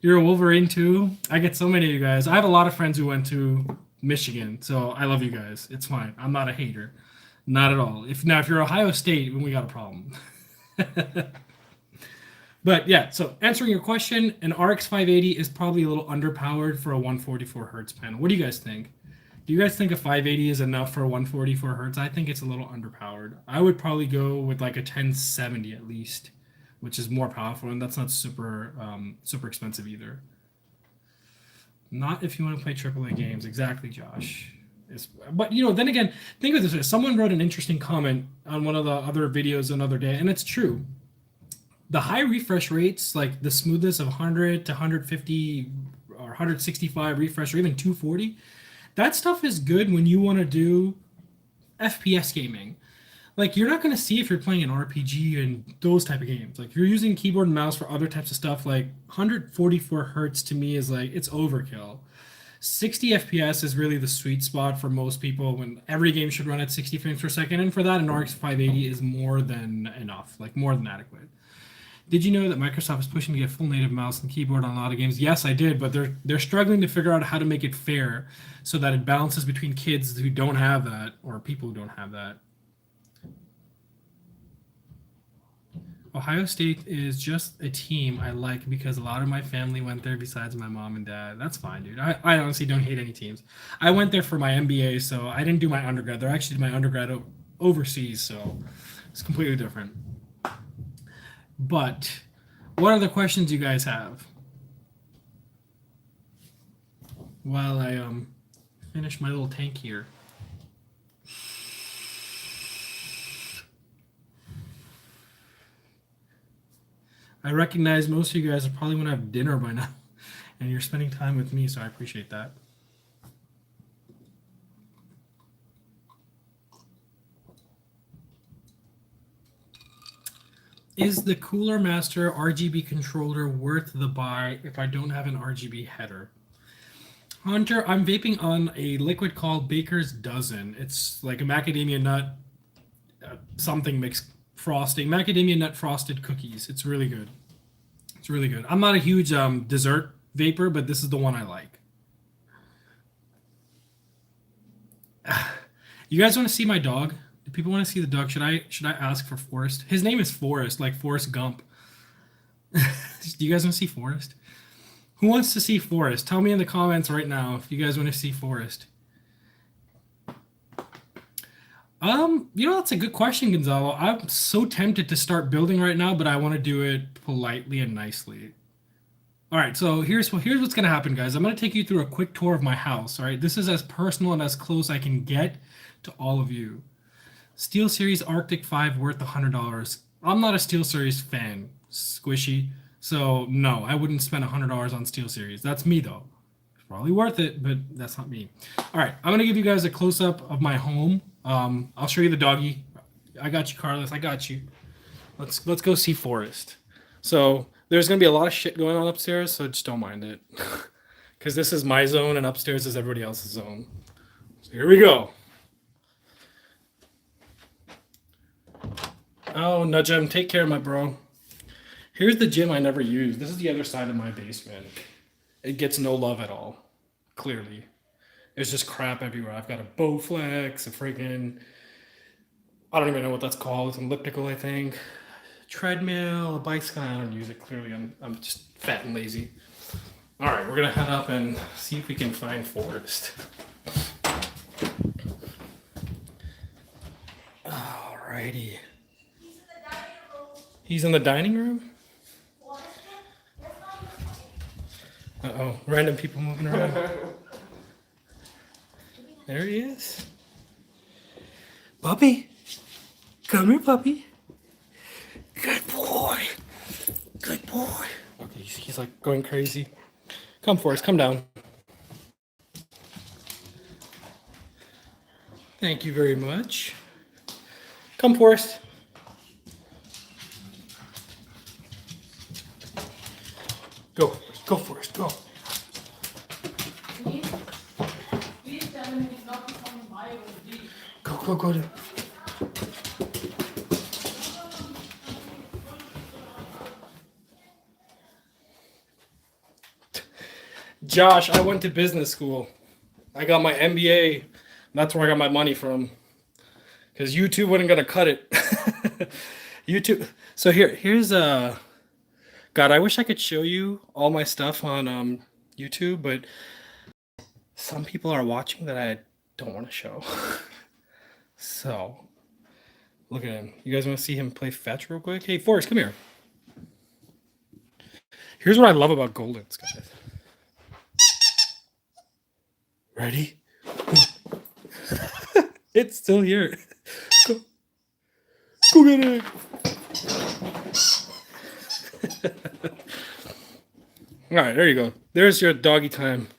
You're a Wolverine too. I get so many of you guys. I have a lot of friends who went to Michigan, so I love you guys. It's fine. I'm not a hater, not at all. If you're Ohio State, then we got a problem. But yeah, so answering your question, an RX 580 is probably a little underpowered for a 144 hertz panel. What do you guys think? Do you guys think a 580 is enough for a 144 hertz? I think it's a little underpowered. I would probably go with like a 1070 at least, which is more powerful, and that's not super super expensive either. Not if you want to play AAA games. Exactly, Josh. But then again, think of this way. Someone wrote an interesting comment on one of the other videos another day, and it's true. The high refresh rates, like the smoothness of 100 to 150 or 165 refresh, or even 240, that stuff is good when you want to do FPS gaming. Like, you're not going to see if you're playing an RPG and those type of games. Like, if you're using keyboard and mouse for other types of stuff, like 144 hertz to me is like, it's overkill. 60 FPS is really the sweet spot for most people when every game should run at 60 frames per second. And for that, an RX 580 is more than enough, like more than adequate. Did you know that Microsoft is pushing to get full native mouse and keyboard on a lot of games? Yes, I did, but they're struggling to figure out how to make it fair so that it balances between kids who don't have that or people who don't have that. Ohio State is just a team I like because a lot of my family went there besides my mom and dad. That's fine, dude. I honestly don't hate any teams. I went there for my MBA, so I didn't do my undergrad. They're actually my undergrad overseas, so it's completely different. But what other questions you guys have? While I finish my little tank here. I recognize most of you guys are probably going to have dinner by now, and you're spending time with me, so I appreciate that. Is the Cooler Master RGB controller worth the buy if I don't have an RGB header? Hunter, I'm vaping on a liquid called Baker's Dozen. It's like a macadamia nut something mixed frosting, macadamia nut frosted cookies. It's really good. It's really good. I'm not a huge dessert vapor, but this is the one I like. You guys want to see my dog? Do people want to see the dog? Should I ask for Forrest? His name is Forrest, like Forrest Gump. Do you guys want to see Forrest? Who wants to see Forrest? Tell me in the comments right now if you guys want to see Forrest. That's a good question, Gonzalo. I'm so tempted to start building right now, but I want to do it politely and nicely. All right, so here's what's gonna happen, guys. I'm gonna take you through a quick tour of my house. All right, this is as personal and as close I can get to all of you. SteelSeries Arctic 5 worth $100. I'm not a SteelSeries fan, squishy. So no, I wouldn't spend $100 on SteelSeries. That's me though. It's probably worth it, but that's not me. All right, I'm gonna give you guys a close-up of my home. I'll show you the doggy. I got you, Carlos. I got you. Let's go see Forrest. So there's gonna be a lot of shit going on upstairs, so just don't mind it, because this is my zone and upstairs is everybody else's zone. So here we go. Oh, Nudgem, take care, my bro. Here's the gym I never use. This is the other side of my basement. It gets no love at all, clearly. There's just crap everywhere. I've got a Bowflex, a freaking, I don't even know what that's called. It's an elliptical, I think. Treadmill, a bicycle. I don't use it, clearly. I'm just fat and lazy. All right, we're going to head up and see if we can find Forrest. All righty. He's in the dining room? Uh-oh, random people moving around. There he is. Puppy. Come here, puppy. Good boy. Good boy. Okay, he's like going crazy. Come, Forrest, come down. Thank you very much. Come, Forrest. Go, Forrest, go. Go. Josh, I went to business school. I got my MBA. That's where I got my money from. Because YouTube wasn't gonna cut it. YouTube. So here's God, I wish I could show you all my stuff on YouTube, but some people are watching that I don't want to show. So look at him. You guys want to see him play fetch real quick? Hey, Forrest, come here. Here's what I love about Goldens, guys. Ready? It's still here. Go get it. All right, there you go. There's your doggy time.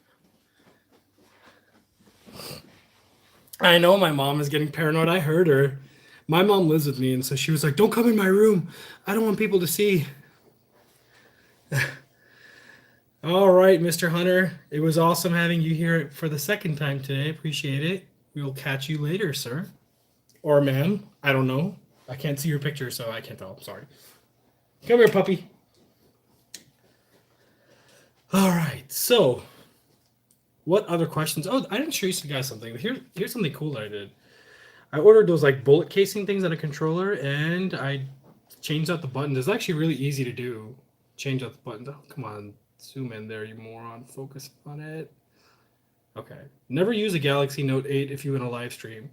I know my mom is getting paranoid. I heard her. My mom lives with me, and so she was like, "Don't come in my room. I don't want people to see." All right, Mr. Hunter. It was awesome having you here for the second time today. Appreciate it. We will catch you later, sir. Or ma'am. I don't know. I can't see your picture, so I can't tell. I'm sorry. Come here, puppy. All right. So, what other questions? Oh, I didn't show you guys something. Here's something cool that I did. I ordered those like bullet casing things on a controller, and I changed out the buttons. It's actually really easy to do. Change out the buttons. Oh, come on. Zoom in there, you moron. Focus on it. Okay. Never use a Galaxy Note 8 if you in a live stream.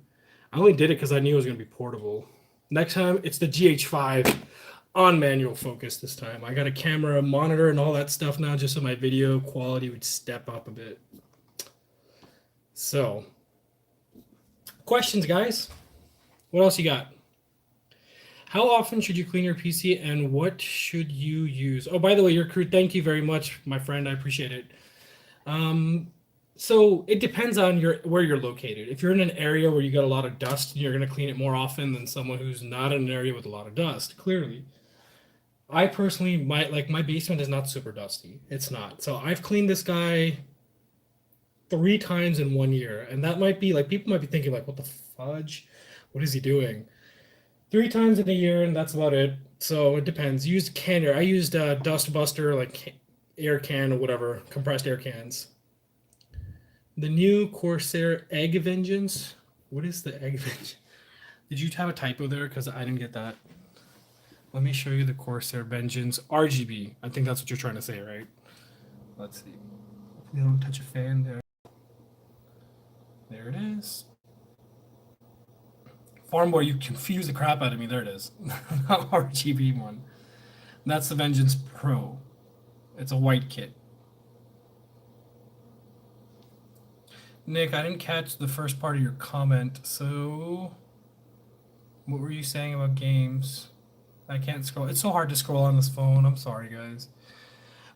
I only did it because I knew it was going to be portable. Next time, it's the GH5 on manual focus this time. I got a camera, a monitor, and all that stuff now just so my video quality would step up a bit. So, questions, guys? What else you got? How often should you clean your PC, and what should you use? Oh, by the way, your crew, thank you very much, my friend. I appreciate it. So it depends on where you're located. If you're in an area where you got a lot of dust, you're going to clean it more often than someone who's not in an area with a lot of dust, clearly. I personally, my basement is not super dusty. It's not. So I've cleaned this guy 3 times in 1 year. And that might be, like, people might be thinking, like, what the fudge? What is he doing? 3 times in a year, and that's about it. So it depends. Used canner. I used Dust Buster, like air can or whatever, compressed air cans. The new Corsair Egg Vengeance. What is the Egg Vengeance? Did you have a typo there? Because I didn't get that. Let me show you the Corsair Vengeance RGB. I think that's what you're trying to say, right? Let's see. Hopefully I don't touch a fan there. There it is. Farm Boy, you confuse the crap out of me. There it is. Not RGB one. That's the Vengeance Pro. It's a white kit. Nick, I didn't catch the first part of your comment. So, what were you saying about games? I can't scroll. It's so hard to scroll on this phone. I'm sorry, guys.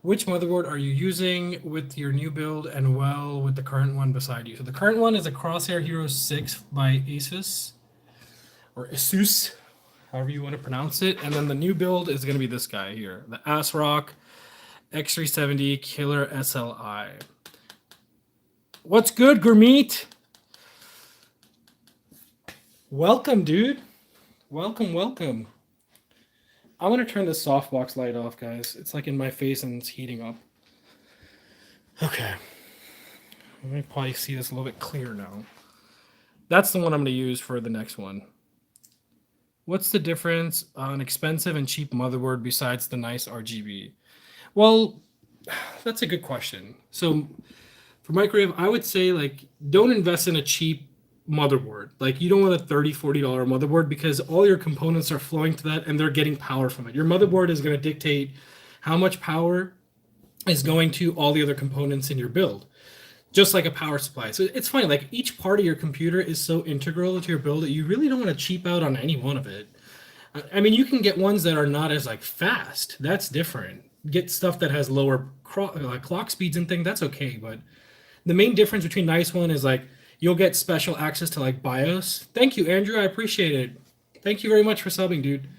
Which motherboard are you using with your new build and well with the current one beside you? So the current one is a Crosshair Hero 6 by Asus. Or Asus, however you want to pronounce it. And then the new build is going to be this guy here. The ASRock X370 Killer SLI. What's good, Gurmeet? Welcome, dude. Welcome, welcome. I'm going to turn this softbox light off, guys. It's like in my face and it's heating up. Okay. Let me probably see this a little bit clearer now. That's the one I'm going to use for the next one. What's the difference on expensive and cheap motherboard besides the nice RGB? Well, that's a good question. So for microwave, I would say, like, don't invest in a cheap motherboard. Like, you don't want a $30, $40 motherboard because all your components are flowing to that and they're getting power from it. Your motherboard is going to dictate how much power is going to all the other components in your build. Just like a power supply. So it's funny, like each part of your computer is so integral to your build that you really don't want to cheap out on any one of it. I mean, you can get ones that are not as like fast. That's different. Get stuff that has lower clock speeds and things. That's okay. But the main difference between nice one is like you'll get special access to like BIOS. Thank you, Andrew. I appreciate it. Thank you very much for subbing, dude.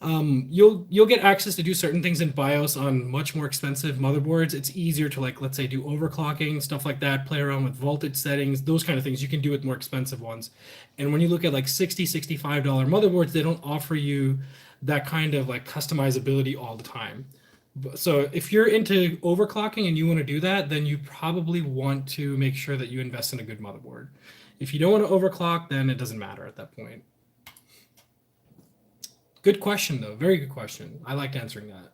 You'll get access to do certain things in BIOS on much more expensive motherboards. It's easier to, like, let's say, do overclocking, stuff like that, play around with voltage settings, those kind of things you can do with more expensive ones. And when you look at like $60, $65 motherboards, they don't offer you that kind of like customizability all the time. So if you're into overclocking and you want to do that, then you probably want to make sure that you invest in a good motherboard. If you don't want to overclock, then it doesn't matter at that point. Good question, though. Very good question. I liked answering that.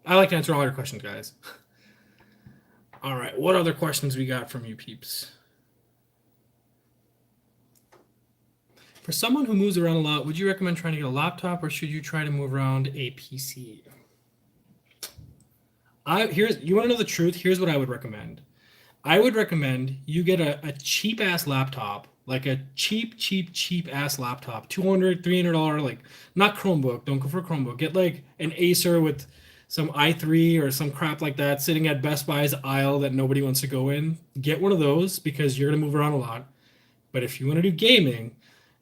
I like to answer all your questions, guys. All right. What other questions we got from you peeps? For someone who moves around a lot, would you recommend trying to get a laptop or should you try to move around a PC? You want to know the truth? Here's what I would recommend. I would recommend you get a cheap ass laptop, like a cheap ass laptop, $200, $300, like not Chromebook. Don't go for a Chromebook. Get like an Acer with some i3 or some crap like that sitting at Best Buy's aisle that nobody wants to go in. Get one of those because you're gonna move around a lot. But if you want to do gaming,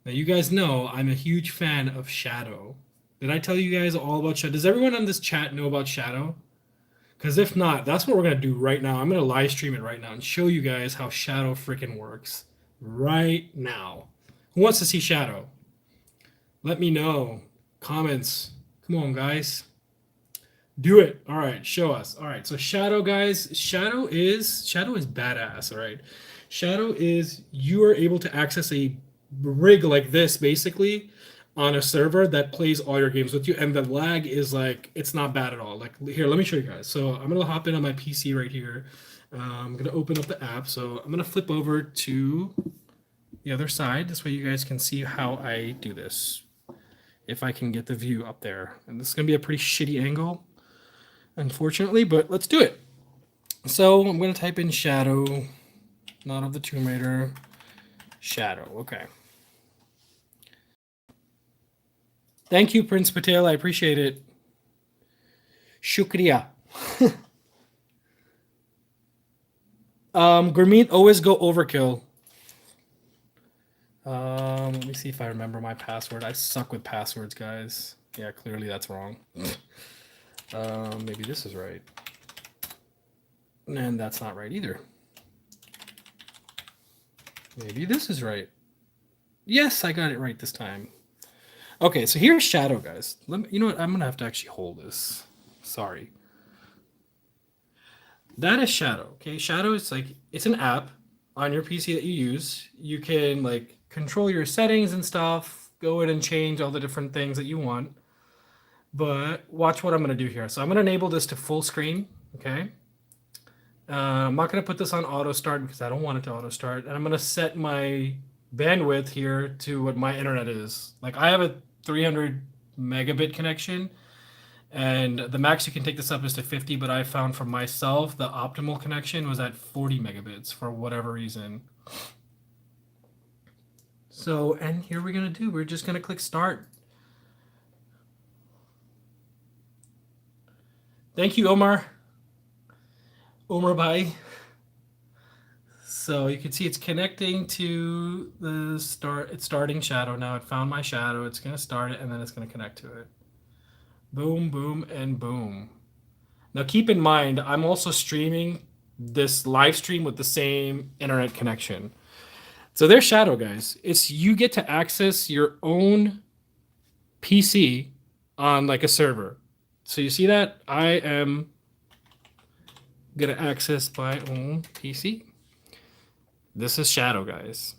now you guys know I'm a huge fan of Shadow. Did I tell you guys all about Shadow? Does everyone on this chat know about Shadow? Because if not, that's what we're going to do right now. I'm going to live stream it right now and show you guys how Shadow freaking works right now. Who wants to see Shadow? Let me know. Comments. Come on, guys. Do it. All right, show us. All right, so Shadow, guys. Shadow is badass, all right? Shadow is you are able to access a rig like this, basically, on a server that plays all your games with you, and the lag is like it's not bad at all. Like here, let me show you guys. So I'm gonna hop in on my PC right here. I'm gonna open up the app. So I'm gonna flip over to the other side. This way you guys can see how I do this. If I can get the view up there, and this is gonna be a pretty shitty angle, unfortunately, but let's do it. So I'm gonna type in Shadow, not of the Tomb Raider, Shadow. Okay. Thank you, Prince Patel. I appreciate it. Shukriya. Gurmeet, always go overkill. Let me see if I remember my password. I suck with passwords, guys. Yeah, clearly that's wrong. Maybe this is right. And that's not right either. Maybe this is right. Yes, I got it right this time. Okay, so here's Shadow, guys. You know what? I'm going to have to actually hold this. Sorry. That is Shadow, okay? Shadow is like, it's an app on your PC that you use. You can like control your settings and stuff, go in and change all the different things that you want. But watch what I'm going to do here. So I'm going to enable this to full screen, okay? I'm not going to put this on auto start because I don't want it to auto start. And I'm going to set my bandwidth here to what my internet is. Like I have a 300 megabit connection, and the max you can take this up is to 50, but I found for myself the optimal connection was at 40 megabits for whatever reason. So, and here we're going to do, we're just going to click start. Thank you, Omar. Omar Bhai. So you can see it's connecting to the start. It's starting Shadow now. It found my Shadow. It's going to start it, and then it's going to connect to it. Boom, boom, and boom. Now keep in mind, I'm also streaming this live stream with the same internet connection. So there's Shadow, guys. It's you get to access your own PC on like a server. So you see that? I am going to access my own PC. This is Shadow, guys.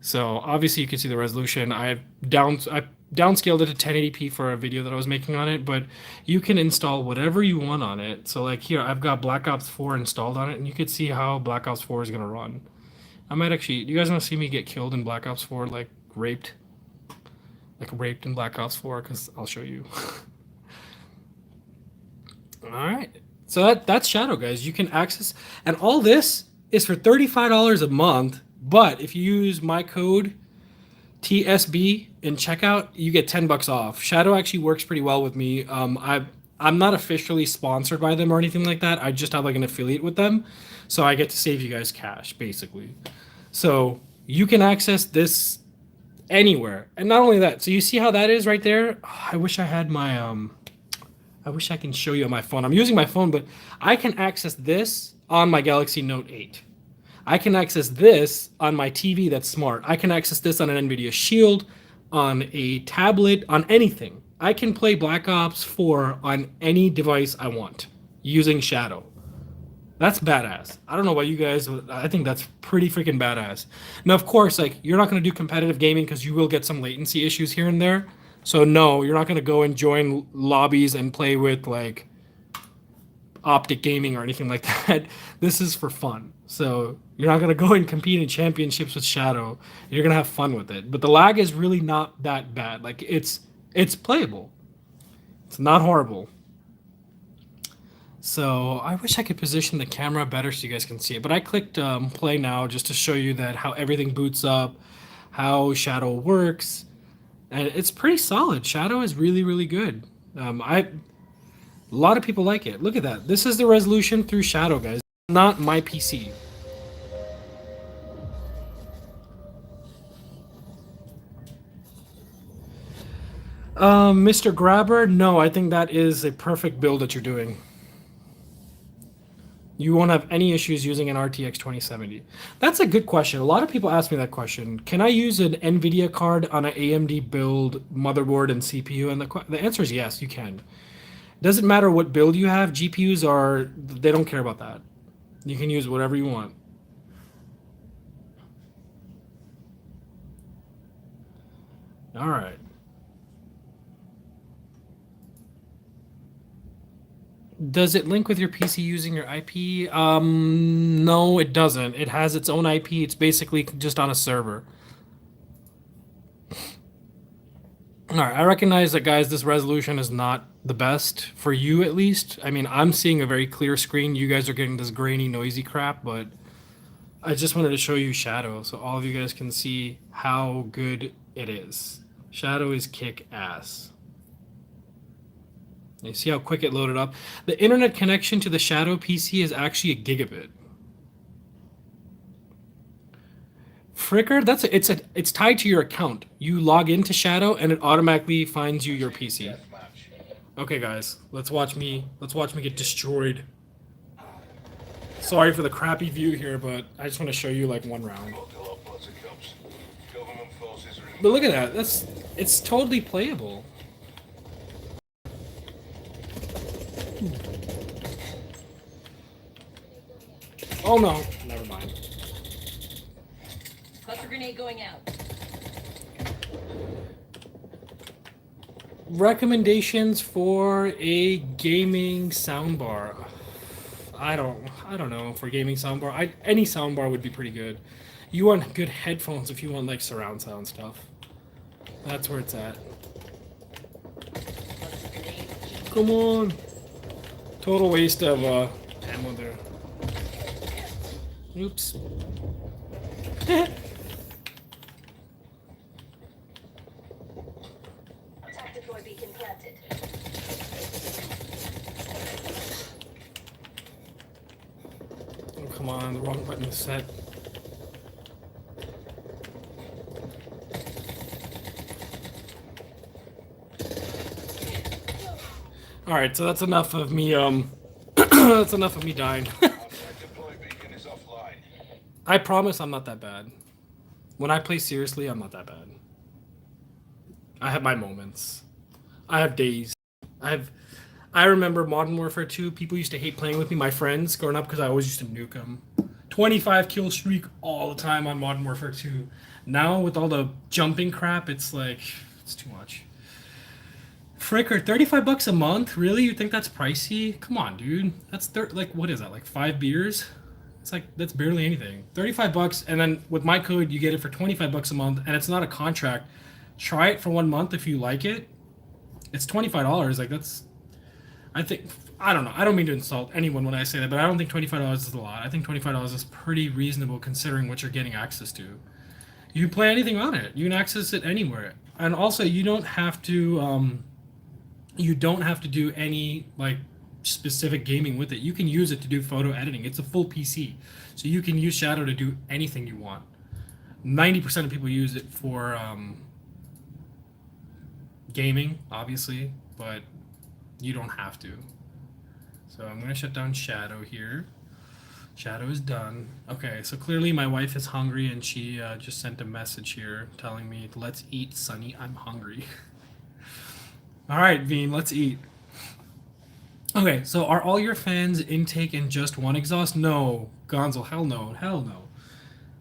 So obviously you can see the resolution. I downscaled it to 1080p for a video that I was making on it, but you can install whatever you want on it. So like here, I've got Black Ops 4 installed on it, and you can see how Black Ops 4 is gonna run. I might actually, do you guys want to see me get killed in Black Ops 4, like raped? Like raped in Black Ops 4, because I'll show you. All right. So that's Shadow, guys. You can access, and all this is for $35 a month. But if you use my code TSB in checkout, you get $10 off. Shadow actually works pretty well with me. I'm not officially sponsored by them or anything like that. I just have like an affiliate with them, so I get to save you guys cash, basically. So you can access this anywhere, and not only that. So you see how that is right there. Oh, I wish I had my I wish I can show you on my phone. I'm using my phone, but I can access this on my Galaxy Note 8. I can access this on my TV that's smart. I can access this on an NVIDIA Shield, on a tablet, on anything. I can play Black Ops 4 on any device I want using Shadow. That's badass. I don't know about you guys, but I think that's pretty freaking badass. Now, of course, like you're not going to do competitive gaming because you will get some latency issues here and there. So no, you're not going to go and join lobbies and play with like Optic Gaming or anything like that. This is for fun. So you're not going to go and compete in championships with Shadow. You're going to have fun with it. But the lag is really not that bad. Like it's playable. It's not horrible. So I wish I could position the camera better so you guys can see it. But I clicked play now just to show you that how everything boots up, how Shadow works, and it's pretty solid. Shadow is really really good. A lot of people like it. Look at that. This is the resolution through Shadow, guys. Not my PC. Mr. Grabber, no, I think that is a perfect build that you're doing. You won't have any issues using an RTX 2070. That's a good question. A lot of people ask me that question. Can I use an NVIDIA card on an AMD build motherboard and CPU? And the answer is yes, you can. Doesn't matter what build you have. GPUs they don't care about that. You can use whatever you want. All right. Does it link with your PC using your IP? No, it doesn't. It has its own IP. It's basically just on a server. All right, I recognize that, guys, this resolution is not the best for you, at least. I mean, I'm seeing a very clear screen. You guys are getting this grainy, noisy crap, but I just wanted to show you Shadow so all of you guys can see how good it is. Shadow is kick ass. You see how quick it loaded up? The internet connection to the Shadow PC is actually a gigabit. Fricker, it's tied to your account. You log into Shadow and it automatically finds you your PC. Okay, guys, let's watch me get destroyed. Sorry for the crappy view here, but I just want to show you like one round. But look at that. It's totally playable. Oh no, never mind. Cluster grenade going out. Recommendations for a gaming soundbar. I don't know for gaming soundbar. Any soundbar would be pretty good. You want good headphones if you want like surround sound stuff. That's where it's at. Come on. Total waste of ammo there. Oops. Tactical beacon planted. Oh, come on, the wrong button is set. Alright, so that's enough of me, that's enough of me dying. I promise I'm not that bad. When I play seriously, I'm not that bad. I have my moments. I have days. I remember Modern Warfare 2, people used to hate playing with me, my friends, growing up, because I always used to nuke them. 25 kill streak all the time on Modern Warfare 2. Now, with all the jumping crap, it's like, it's too much. Fricker, 35 bucks a month? Really? You think that's pricey? Come on, dude. That's like, what is that, like 5 beers? It's like, that's barely anything. 35 bucks, and then with my code, you get it for 25 bucks a month, and it's not a contract. Try it for 1 month if you like it. It's $25. Like, that's, I don't know. I don't mean to insult anyone when I say that, but I don't think $25 is a lot. I think $25 is pretty reasonable considering what you're getting access to. You can play anything on it. You can access it anywhere. And also, you don't have to do any, like, specific gaming with it. You can use it to do photo editing. It's a full PC. So you can use Shadow to do anything you want. 90% of people use it for gaming, obviously, but you don't have to. So I'm going to shut down Shadow here. Shadow is done. Okay, so clearly my wife is hungry and she just sent a message here telling me, let's eat, Sonny, I'm hungry. All right, Veen, let's eat. Okay, so are all your fans intake in just one exhaust? No, Gonzo, hell no, hell no.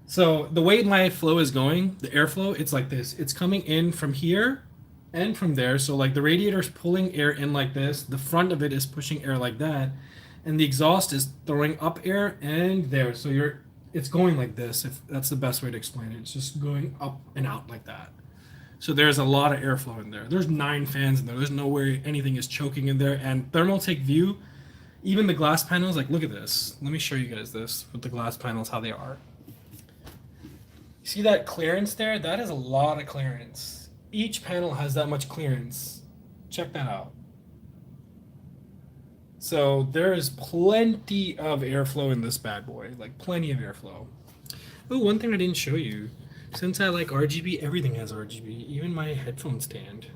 So the way my flow is going, the airflow, it's like this. It's coming in from here and from there. So like the radiator's pulling air in like this. The front of it is pushing air like that, and the exhaust is throwing up air and there. So it's going like this. If that's the best way to explain it, it's just going up and out like that. So there's a lot of airflow in there. There's 9 fans in there. There's no way anything is choking in there. And thermal take view, even the glass panels, like look at this. Let me show you guys this with the glass panels, how they are. You see that clearance there? That is a lot of clearance. Each panel has that much clearance. Check that out. So there is plenty of airflow in this bad boy, like plenty of airflow. Oh, one thing I didn't show you. Since I like RGB, everything has RGB, even my headphone stand.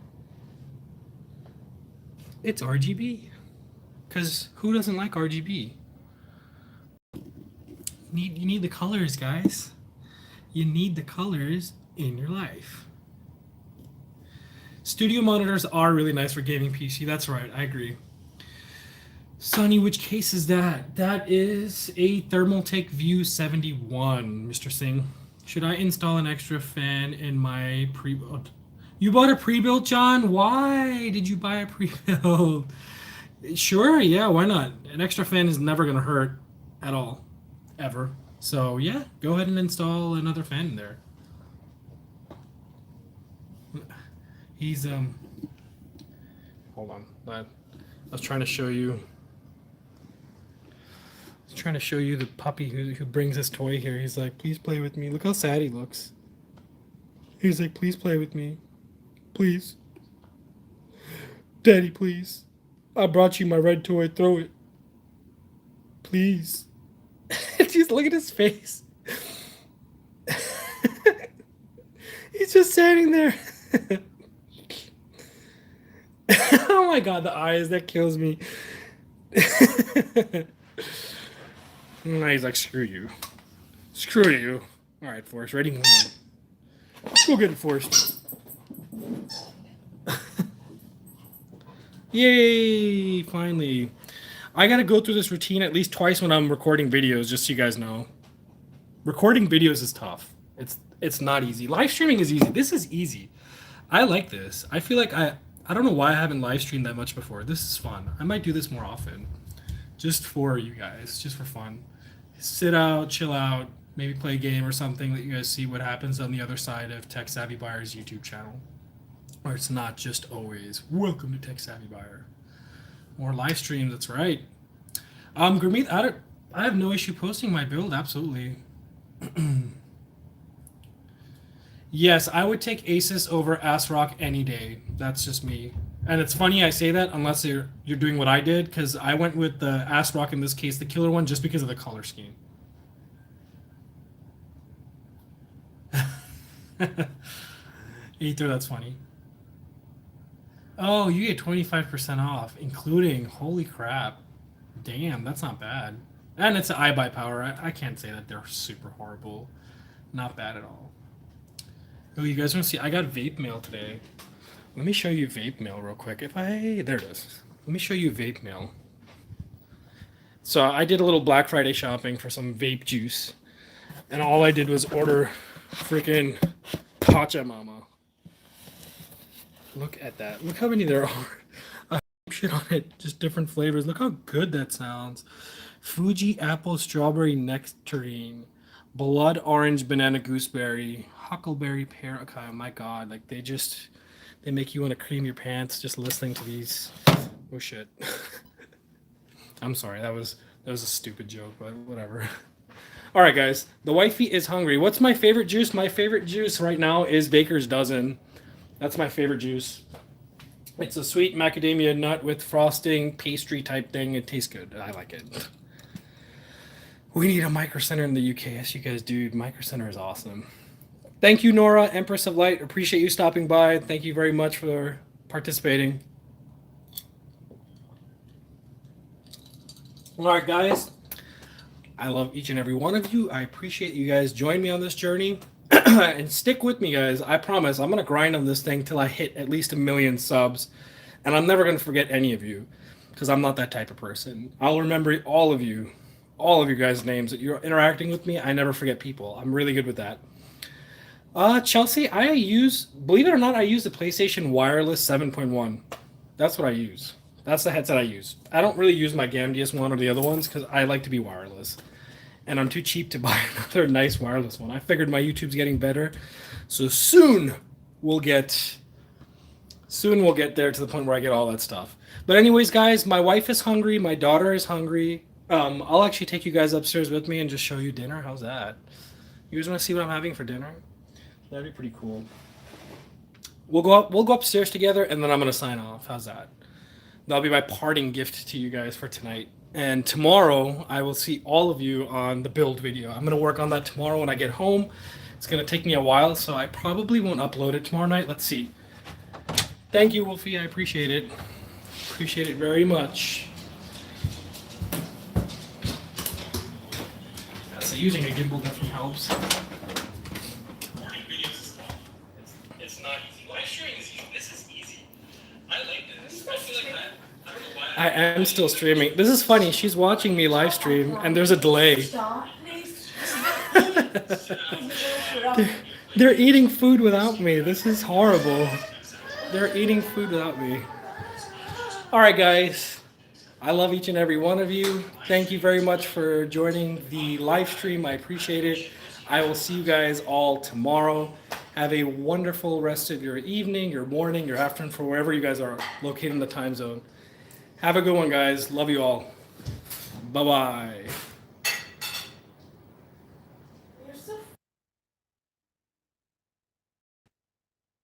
It's RGB. Because who doesn't like RGB? You need the colors, guys. You need the colors in your life. Studio monitors are really nice for gaming PC. That's right, I agree. Sonny, which case is that? That is a Thermaltake View 71, Mr. Singh. Should I install an extra fan in my pre-built? You bought a pre-built, John? Why did you buy a pre-built? Sure, yeah, why not? An extra fan is never going to hurt at all, ever. So, yeah, go ahead and install another fan in there. He's, hold on. I was trying to show you. Trying to show you the puppy who brings his toy here. He's like, please play with me. Look how sad he looks. He's like, please play with me. Please. Daddy, please. I brought you my red toy. Throw it. Please. Just look at his face. He's just standing there. Oh my god, the eyes, that kills me. And he's like, screw you. Screw you. All right, Forrest, ready? Go get it, Forrest. Yay, finally. I gotta go through this routine at least twice when I'm recording videos, just so you guys know. Recording videos is tough. It's not easy. Live streaming is easy. This is easy. I like this. I feel like I don't know why I haven't live streamed that much before. This is fun. I might do this more often. Just for you guys, just for fun. Sit out, chill out, maybe play a game or something, let you guys see what happens on the other side of Tech Savvy Buyer's YouTube channel. Or it's not just always, welcome to Tech Savvy Buyer. More live streams, that's right. Gurmeet, I have no issue posting my build, absolutely. Yes, I would take Asus over ASRock any day. That's just me. And it's funny I say that unless you're doing what I did, because I went with the ASRock in this case, the killer one, just because of the color scheme. Ether, that's funny. Oh, you get 25% off, including, holy crap. Damn, that's not bad. And it's an iBuyPower. I can't say that they're super horrible. Not bad at all. Oh, you guys want to see? I got vape mail today. Let me show you vape mail real quick. There it is. Let me show you vape mail. So I did a little Black Friday shopping for some vape juice. And all I did was order freaking Pachamama. Look at that. Look how many there are. I shit on it. Just different flavors. Look how good that sounds. Fuji apple strawberry nectarine. Blood orange banana gooseberry. Huckleberry pear. Okay, my god. Like they make you want to cream your pants just listening to these. Oh shit. I'm sorry. That was a stupid joke, but whatever. All right, guys. The wifey is hungry. What's my favorite juice? My favorite juice right now is Baker's Dozen. That's my favorite juice. It's a sweet macadamia nut with frosting, pastry type thing. It tastes good. I like it. We need a Micro Center in the UK. Yes, you guys do. Micro Center is awesome. Thank you, Nora, Empress of Light. Appreciate you stopping by. Thank you very much for participating. All right, guys. I love each and every one of you. I appreciate you guys join me on this journey. And stick with me, guys. I promise I'm going to grind on this thing till I hit at least 1 million subs. And I'm never going to forget any of you because I'm not that type of person. I'll remember all of you guys' names that you're interacting with me. I never forget people. I'm really good with that. Chelsea, believe it or not, I use the PlayStation Wireless 7.1. That's what I use. That's the headset I use. I don't really use my Gamdius one or the other ones because I like to be wireless. And I'm too cheap to buy another nice wireless one. I figured my YouTube's getting better. So soon we'll get there to the point where I get all that stuff. But anyways, guys, my wife is hungry. My daughter is hungry. I'll actually take you guys upstairs with me and just show you dinner. How's that? You guys want to see what I'm having for dinner? That'd be pretty cool. We'll go upstairs together, and then I'm gonna sign off. How's that? That'll be my parting gift to you guys for tonight. And tomorrow, I will see all of you on the build video. I'm gonna work on that tomorrow when I get home. It's gonna take me a while, so I probably won't upload it tomorrow night. Let's see. Thank you, Wolfie. I appreciate it. Appreciate it very much. So using a gimbal definitely helps. It's not easy. Live streaming is easy. This is easy. I like this. I feel like that. I don't know why. I am still streaming. This is funny. She's watching me live stream, and there's a delay. Stop, please. They're eating food without me. This is horrible. They're eating food without me. All right, guys. I love each and every one of you. Thank you very much for joining the live stream. I appreciate it. I will see you guys all tomorrow. Have a wonderful rest of your evening, your morning, your afternoon, for wherever you guys are located in the time zone. Have a good one, guys. Love you all. Bye-bye.